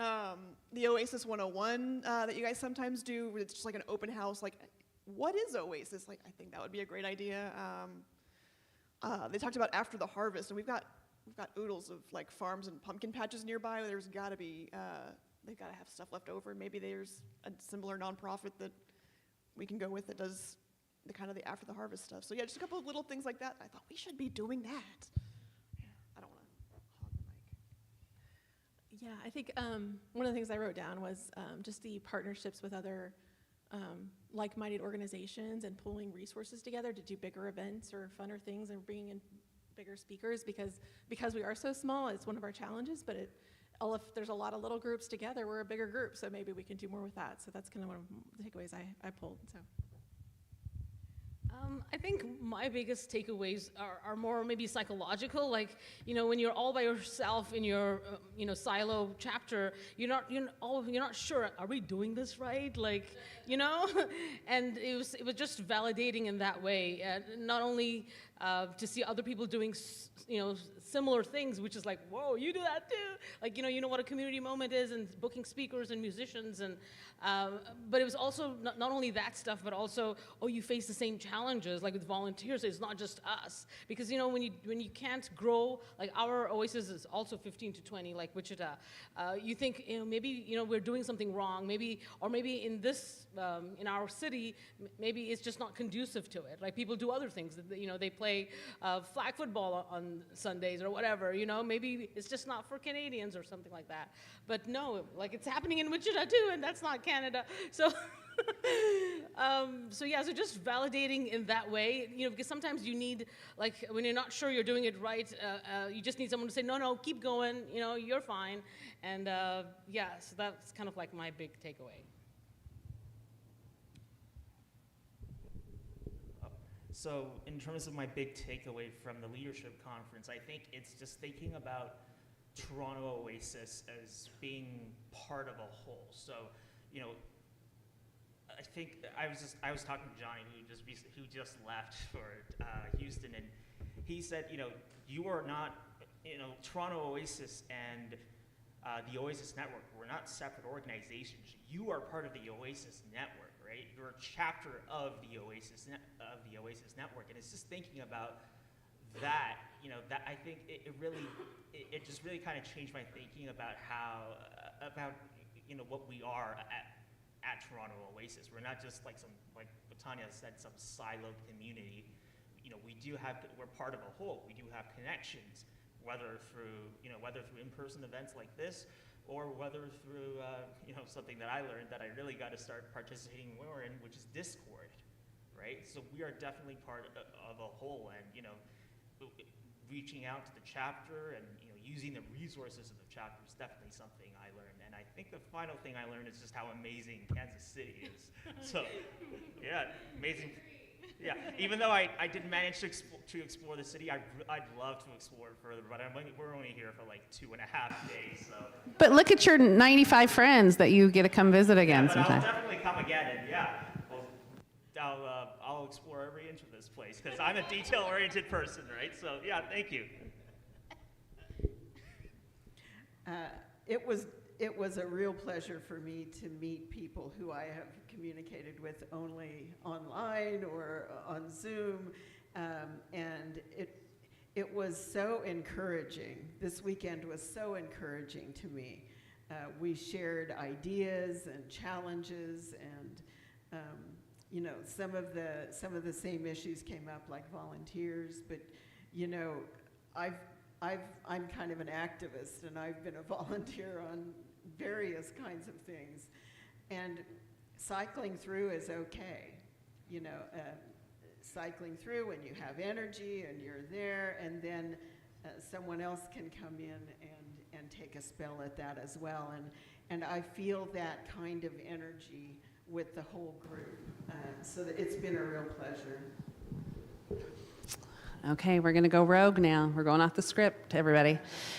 The Oasis 101 that you guys sometimes do, where it's just like an open house. Like, what is Oasis? Like, I think that would be a great idea. They talked about after the harvest, and we've got oodles of, like, farms and pumpkin patches nearby. There's gotta be, they've gotta have stuff left over. Maybe there's a similar nonprofit that we can go with that does the kind of the after the harvest stuff. So yeah, just a couple of little things like that. I thought we should be doing that. I don't wanna hog the mic. Yeah, I think one of the things I wrote down was just the partnerships with other like-minded organizations and pulling resources together to do bigger events or funner things and bringing in bigger speakers, because we are so small, it's one of our challenges, but if there's a lot of little groups together, we're a bigger group, so maybe we can do more with that. So that's kind of one of the takeaways I pulled. So. I think my biggest takeaways are more maybe psychological. Like, when you're all by yourself in your, silo chapter, you're not sure, are we doing this right? Like, and it was just validating in that way. Not only to see other people doing, similar things, which is like, whoa, you do that too. Like, you know what a community moment is, and booking speakers and musicians, and but it was also not only that stuff, but also, you face the same challenges, like with volunteers. It's not just us, because when you can't grow, like our Oasis is also 15 to 20, like Wichita. You think maybe we're doing something wrong, maybe in this in our city, maybe it's just not conducive to it. Like, people do other things. They play flag football on Sundays or whatever. Maybe it's just not for Canadians or something like that. But no, like, it's happening in Wichita too, and that's not Canada. So, so just validating in that way, because sometimes you need, like, when you're not sure you're doing it right, you just need someone to say, no, keep going, you're fine. And so that's kind of like my big takeaway. So in terms of my big takeaway from the leadership conference, I think it's just thinking about Toronto Oasis as being part of a whole. So, I think I was talking to Johnny, who just left for Houston, and he said, you are not, Toronto Oasis and the Oasis Network, we're not separate organizations. You are part of the Oasis Network, right? You're a chapter of the Oasis Network, and it's just thinking about that, that I think it just really kind of changed my thinking about how what we are at Toronto Oasis. We're not just like Tanya said, some siloed community. We're part of a whole. We do have connections, whether through in-person events like this, or whether through something that I learned that I really got to start participating more in, which is Discord, right? So we are definitely part of a whole, and reaching out to the chapter and using the resources of the chapter is definitely something I learned. And I think the final thing I learned is just how amazing Kansas City is. So, yeah, amazing. Yeah, even though I didn't manage to explore the city, I'd love to explore it further, but we're only here for like 2.5 days, so. But look at your 95 friends that you get to come visit again sometime. I'll definitely come again, and I'll explore every inch of this place, because I'm a detail-oriented person, right? So, yeah, thank you. It was a real pleasure for me to meet people who I have communicated with only online or on Zoom, and it was so encouraging. This weekend was so encouraging to me. We shared ideas and challenges, and some of the same issues came up, like volunteers. But I'm kind of an activist, and I've been a volunteer on various kinds of things, and cycling through is okay. Cycling through when you have energy and you're there, and then someone else can come in and take a spell at that as well. And I feel that kind of energy with the whole group. So that it's been a real pleasure. Okay, we're going to go rogue now. We're going off the script, everybody.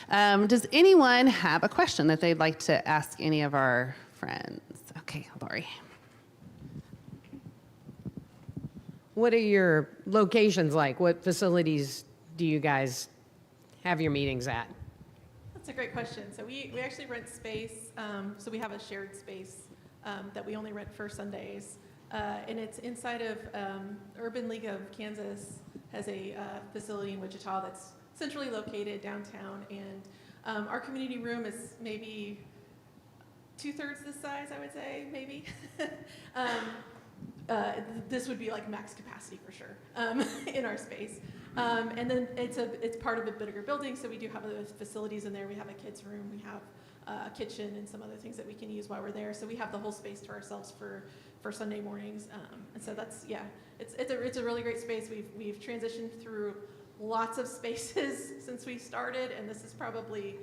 Does anyone have a question that they'd like to ask any of our friends? Okay, Lori. What are your locations like? What facilities do you guys have your meetings at? That's a great question. So we actually rent space. So we have a shared space that we only rent for Sundays. And it's inside of Urban League of Kansas has a facility in Wichita that's centrally located downtown. And our community room is maybe 2/3 this size, I would say, maybe. This would be like max capacity for sure in our space. And then it's part of a bigger building, so we do have other facilities in there. We have a kids' room, we have a kitchen, and some other things that we can use while we're there. So we have the whole space to ourselves for Sunday mornings. And so that's, yeah, it's a really great space. We've transitioned through lots of spaces since we started, and this is probably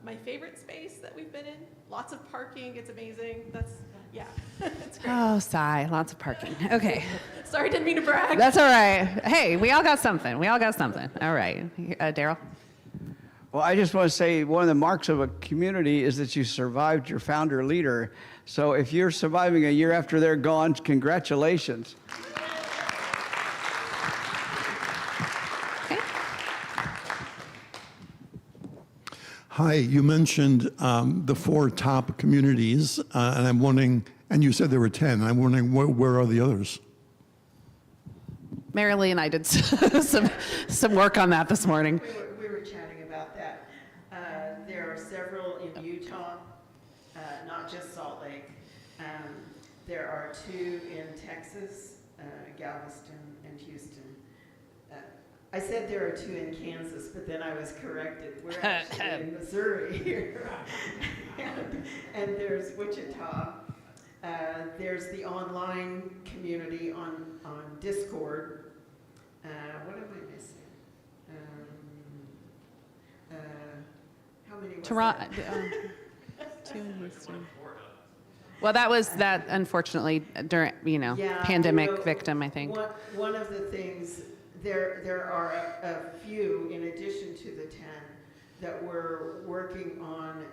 my favorite space that we've been in. Lots of parking, it's amazing. Yeah, it's great. Oh, sigh, lots of parking. Okay. Sorry, didn't mean to brag. That's all right. Hey, we all got something. All right. Daryl? Well, I just want to say one of the marks of a community is that you survived your founder leader. So if you're surviving a year after they're gone, congratulations. Okay. Hi, you mentioned the 4 top communities, and I'm wondering, and you said there were 10. I'm wondering where are the others? Marilee and I did some work on that this morning. We were chatting about that. There are several in Utah, not just Salt Lake. There are 2 in Texas, Galveston and Houston. I said there are 2 in Kansas, but then I was corrected. We're actually in Missouri here. and there's Wichita. There's the online community on Discord. What am I missing? How many was Toronto. that? 2 in Houston. Well, that unfortunately during Yeah, pandemic victim, I think. One of the things, there are a few in addition to the 10 that we're working on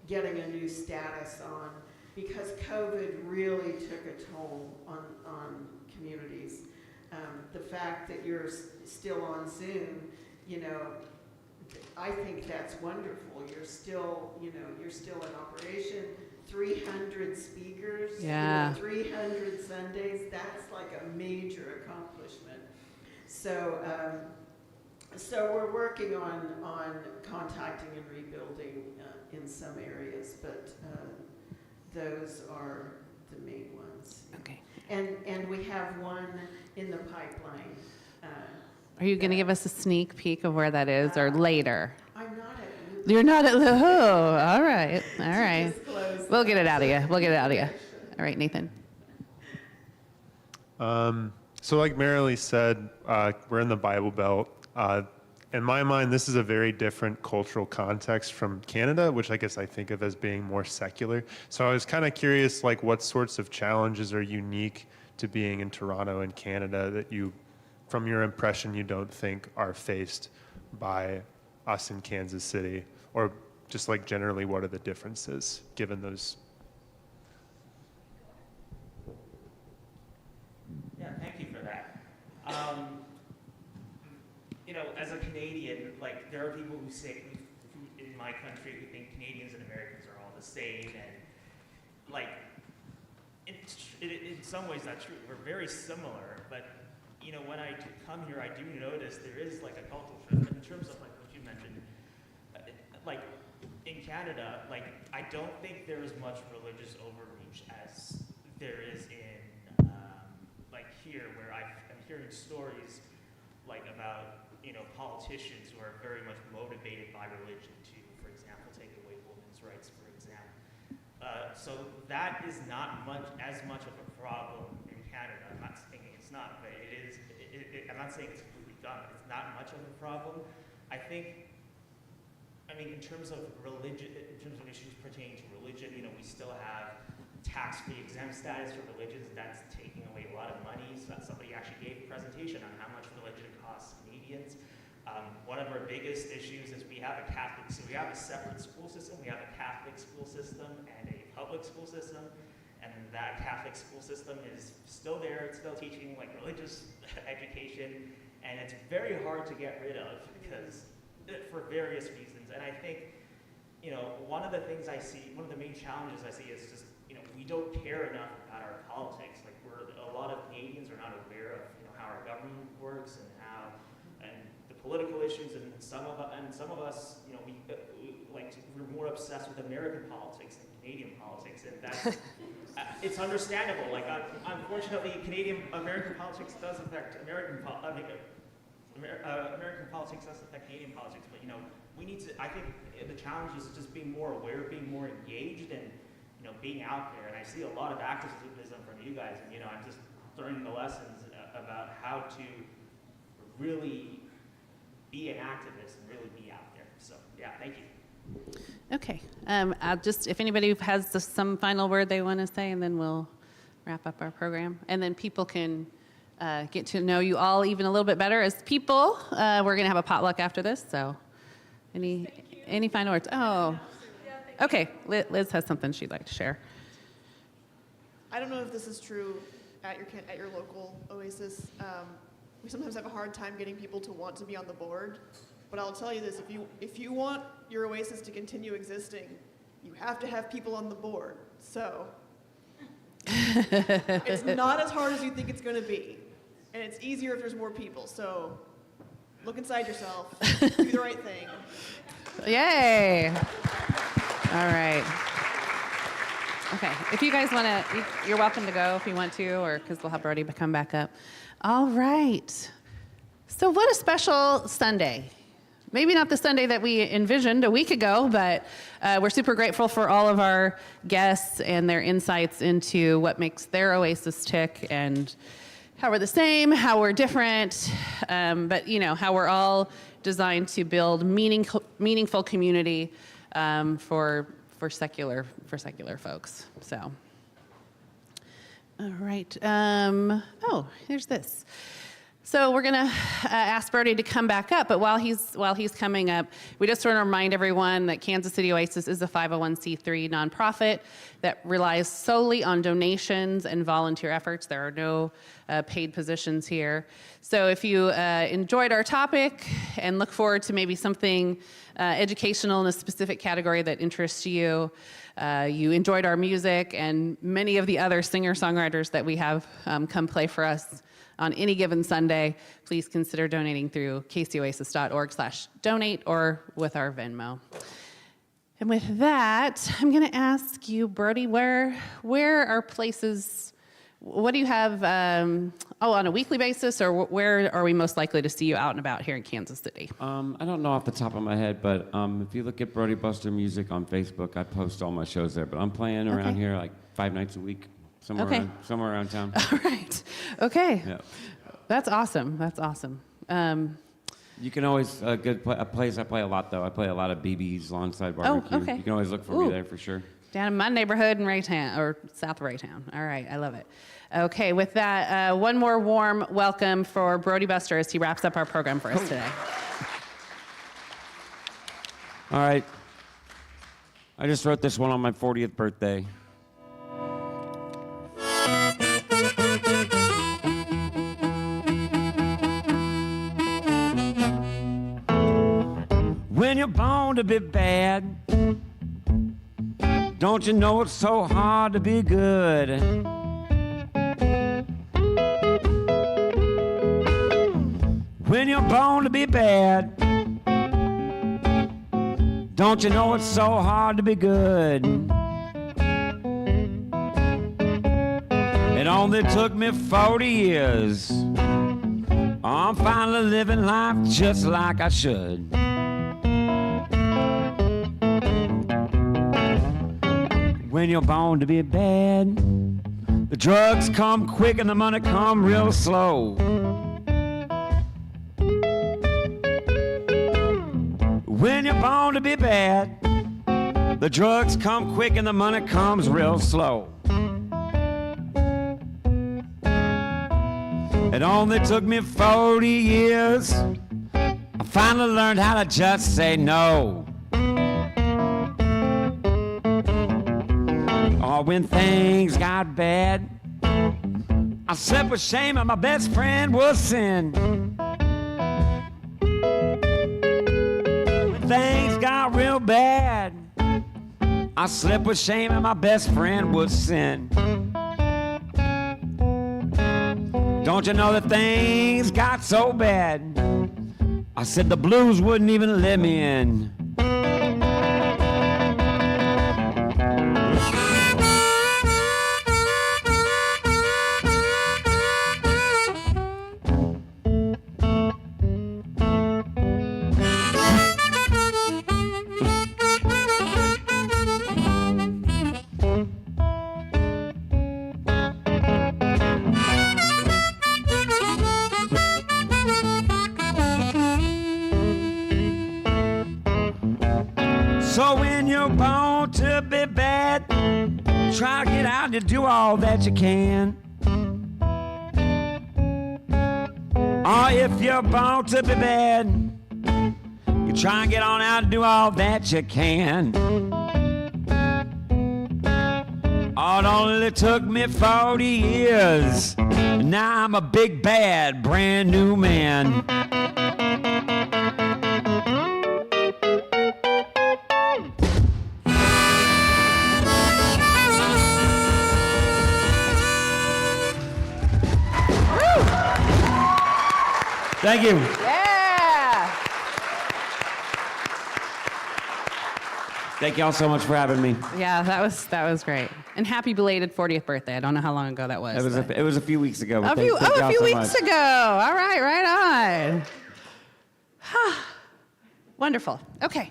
getting a new status on, because COVID really took a toll on communities. The fact that you're still on Zoom, I think that's wonderful. You're still, you're still in operation. 300 speakers, Yeah. 300 Sundays. That's like a major accomplishment. So, so we're working on contacting and rebuilding in some areas, but those are the main ones. Okay. And we have one in the pipeline. Are you going to give us a sneak peek of where that is, or later? I'm not at You're not at oh, all right, all right. disclose. We'll get it out of you. We'll get it out of you. All right, Nathan. So like Marilee said, we're in the Bible Belt. In my mind, this is a very different cultural context from Canada, which I guess I think of as being more secular. So I was kind of curious, like what sorts of challenges are unique to being in Toronto and Canada that you, from your impression, you don't think are faced by us in Kansas City? Or just like generally, what are the differences given those? Yeah, thank you for that. As a Canadian, like there are people who say in my country who think Canadians and Americans are all the same, and like in some ways that's true. We're very similar, but when I come here, I do notice there is like a cultural shift in terms of like what you mentioned. Like in Canada, like I don't think there is much religious overreach as there is in like here, where I'm hearing stories like about politicians who are very much motivated by religion to, for example, take away women's rights, for example. So that is not as much of a problem in Canada. I'm not saying it's not, but it is. I'm not saying it's completely gone. It's not much of a problem. I think. In terms of religion, in terms of issues pertaining to religion, we still have tax-free exempt status for religions. That's taking away a lot of money. So somebody actually gave a presentation on how much religion costs Canadians. One of our biggest issues is we have a separate school system. We have a Catholic school system and a public school system. And that Catholic school system is still there. It's still teaching like religious education. And it's very hard to get rid of because for various reasons. And I think, one of the things I see, one of the main challenges I see is just, we don't care enough about our politics. Like a lot of Canadians are not aware of, how our government works and the political issues, and some of us, we're more obsessed with American politics than Canadian politics, and that's, it's understandable. Like, unfortunately, American politics does affect American politics does affect Canadian politics, but we need to. I think the challenge is just being more aware, being more engaged, and being out there. And I see a lot of activism from you guys, and I'm just learning the lessons about how to really be an activist and really be out there. So yeah, thank you. Okay. I'll just, if anybody has some final word they want to say, and then we'll wrap up our program, and then people can. Get to know you all even a little bit better as people. We're going to have a potluck after this, so any final words? Oh, okay. Liz has something she'd like to share. I don't know if this is true at your local Oasis. We sometimes have a hard time getting people to want to be on the board, but I'll tell you this: if you want your Oasis to continue existing, you have to have people on the board. So it's not as hard as you think it's going to be. And it's easier if there's more people. So look inside yourself, do the right thing. Yay. All right. Okay. If you guys want to, you're welcome to go if you want to, or because we'll have Brody come back up. All right. So what a special Sunday. Maybe not the Sunday that we envisioned a week ago, but we're super grateful for all of our guests and their insights into what makes their Oasis tick and how we're the same, how we're different, but how we're all designed to build meaningful community for secular folks. So, all right. Oh, here's this. So we're going to ask Brody to come back up, but while he's coming up, we just want to remind everyone that Kansas City Oasis is a 501c3 nonprofit that relies solely on donations and volunteer efforts. There are no paid positions here. So if you enjoyed our topic and look forward to maybe something educational in a specific category that interests you, you enjoyed our music and many of the other singer-songwriters that we have come play for us on any given Sunday, please consider donating through kcoasis.org/donate or with our Venmo. And with that, I'm going to ask you, Brody, where are places, what do you have, on a weekly basis, or where are we most likely to see you out and about here in Kansas City? I don't know off the top of my head, but if you look at Brody Buster Music on Facebook, I post all my shows there. But I'm playing around here like 5 nights a week, somewhere around town. All right. Okay. Yeah. That's awesome. That's awesome. You can always, a place I play a lot, though. I play a lot of BB's Lawn-Side Barbecue. Okay. You can always look for me there for sure. Down in my neighborhood in Raytown, or South Raytown. All right, I love it. Okay, with that, one more warm welcome for Brody Buster as he wraps up our program for us today. All right. I just wrote this one on my 40th birthday. When you're born to be bad, don't you know it's so hard to be good? When you're born to be bad, don't you know it's so hard to be good? It only took me 40 years. I'm finally living life just like I should. When you're born to be bad, the drugs come quick and the money come real slow. When you're born to be bad, the drugs come quick and the money comes real slow. It only took me 40 years. I finally learned how to just say no. Oh, when things got bad, I slept with shame and my best friend was sin. When things got real bad, I slept with shame and my best friend was sin. Don't you know that things got so bad? I said the blues wouldn't even let me in. So when you're born to be bad, try to get out and do all that you can. Or if you're born to be bad, you try and get on out and do all that you can. Oh, it only took me 40 years, and now I'm a big, bad, brand new man. Thank you. Yeah. Thank you all so much for having me. Yeah, that was great. And happy belated 40th birthday. I don't know how long ago that was. It was a few weeks ago. A few weeks ago. All right, right on. Wonderful. Okay.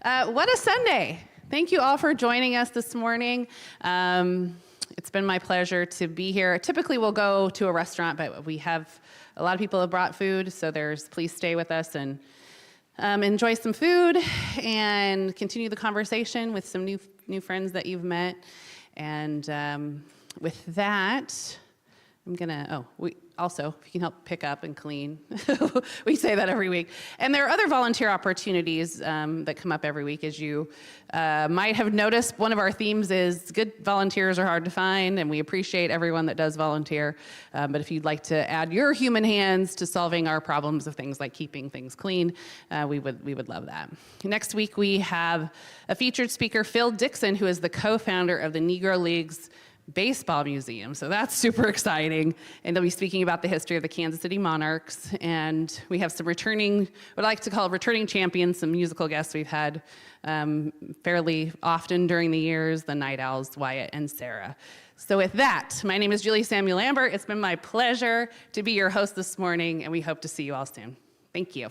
What a Sunday. Thank you all for joining us this morning. It's been my pleasure to be here. Typically, we'll go to a restaurant, but we have a lot of people have brought food, so please stay with us and enjoy some food and continue the conversation with some new friends that you've met. And with that, I'm gonna, also, if you can help pick up and clean. We say that every week. And there are other volunteer opportunities that come up every week. As you might have noticed, one of our themes is good volunteers are hard to find, and we appreciate everyone that does volunteer. But if you'd like to add your human hands to solving our problems of things like keeping things clean, we would love that. Next week, we have a featured speaker, Phil Dixon, who is the co-founder of the Negro League's Baseball Museum. So that's super exciting. And they'll be speaking about the history of the Kansas City Monarchs. And we have some returning, what I like to call returning champions, some musical guests we've had fairly often during the years, the Night Owls, Wyatt and Sarah. So with that, my name is Julie Samuel Lambert. It's been my pleasure to be your host this morning, and we hope to see you all soon. Thank you.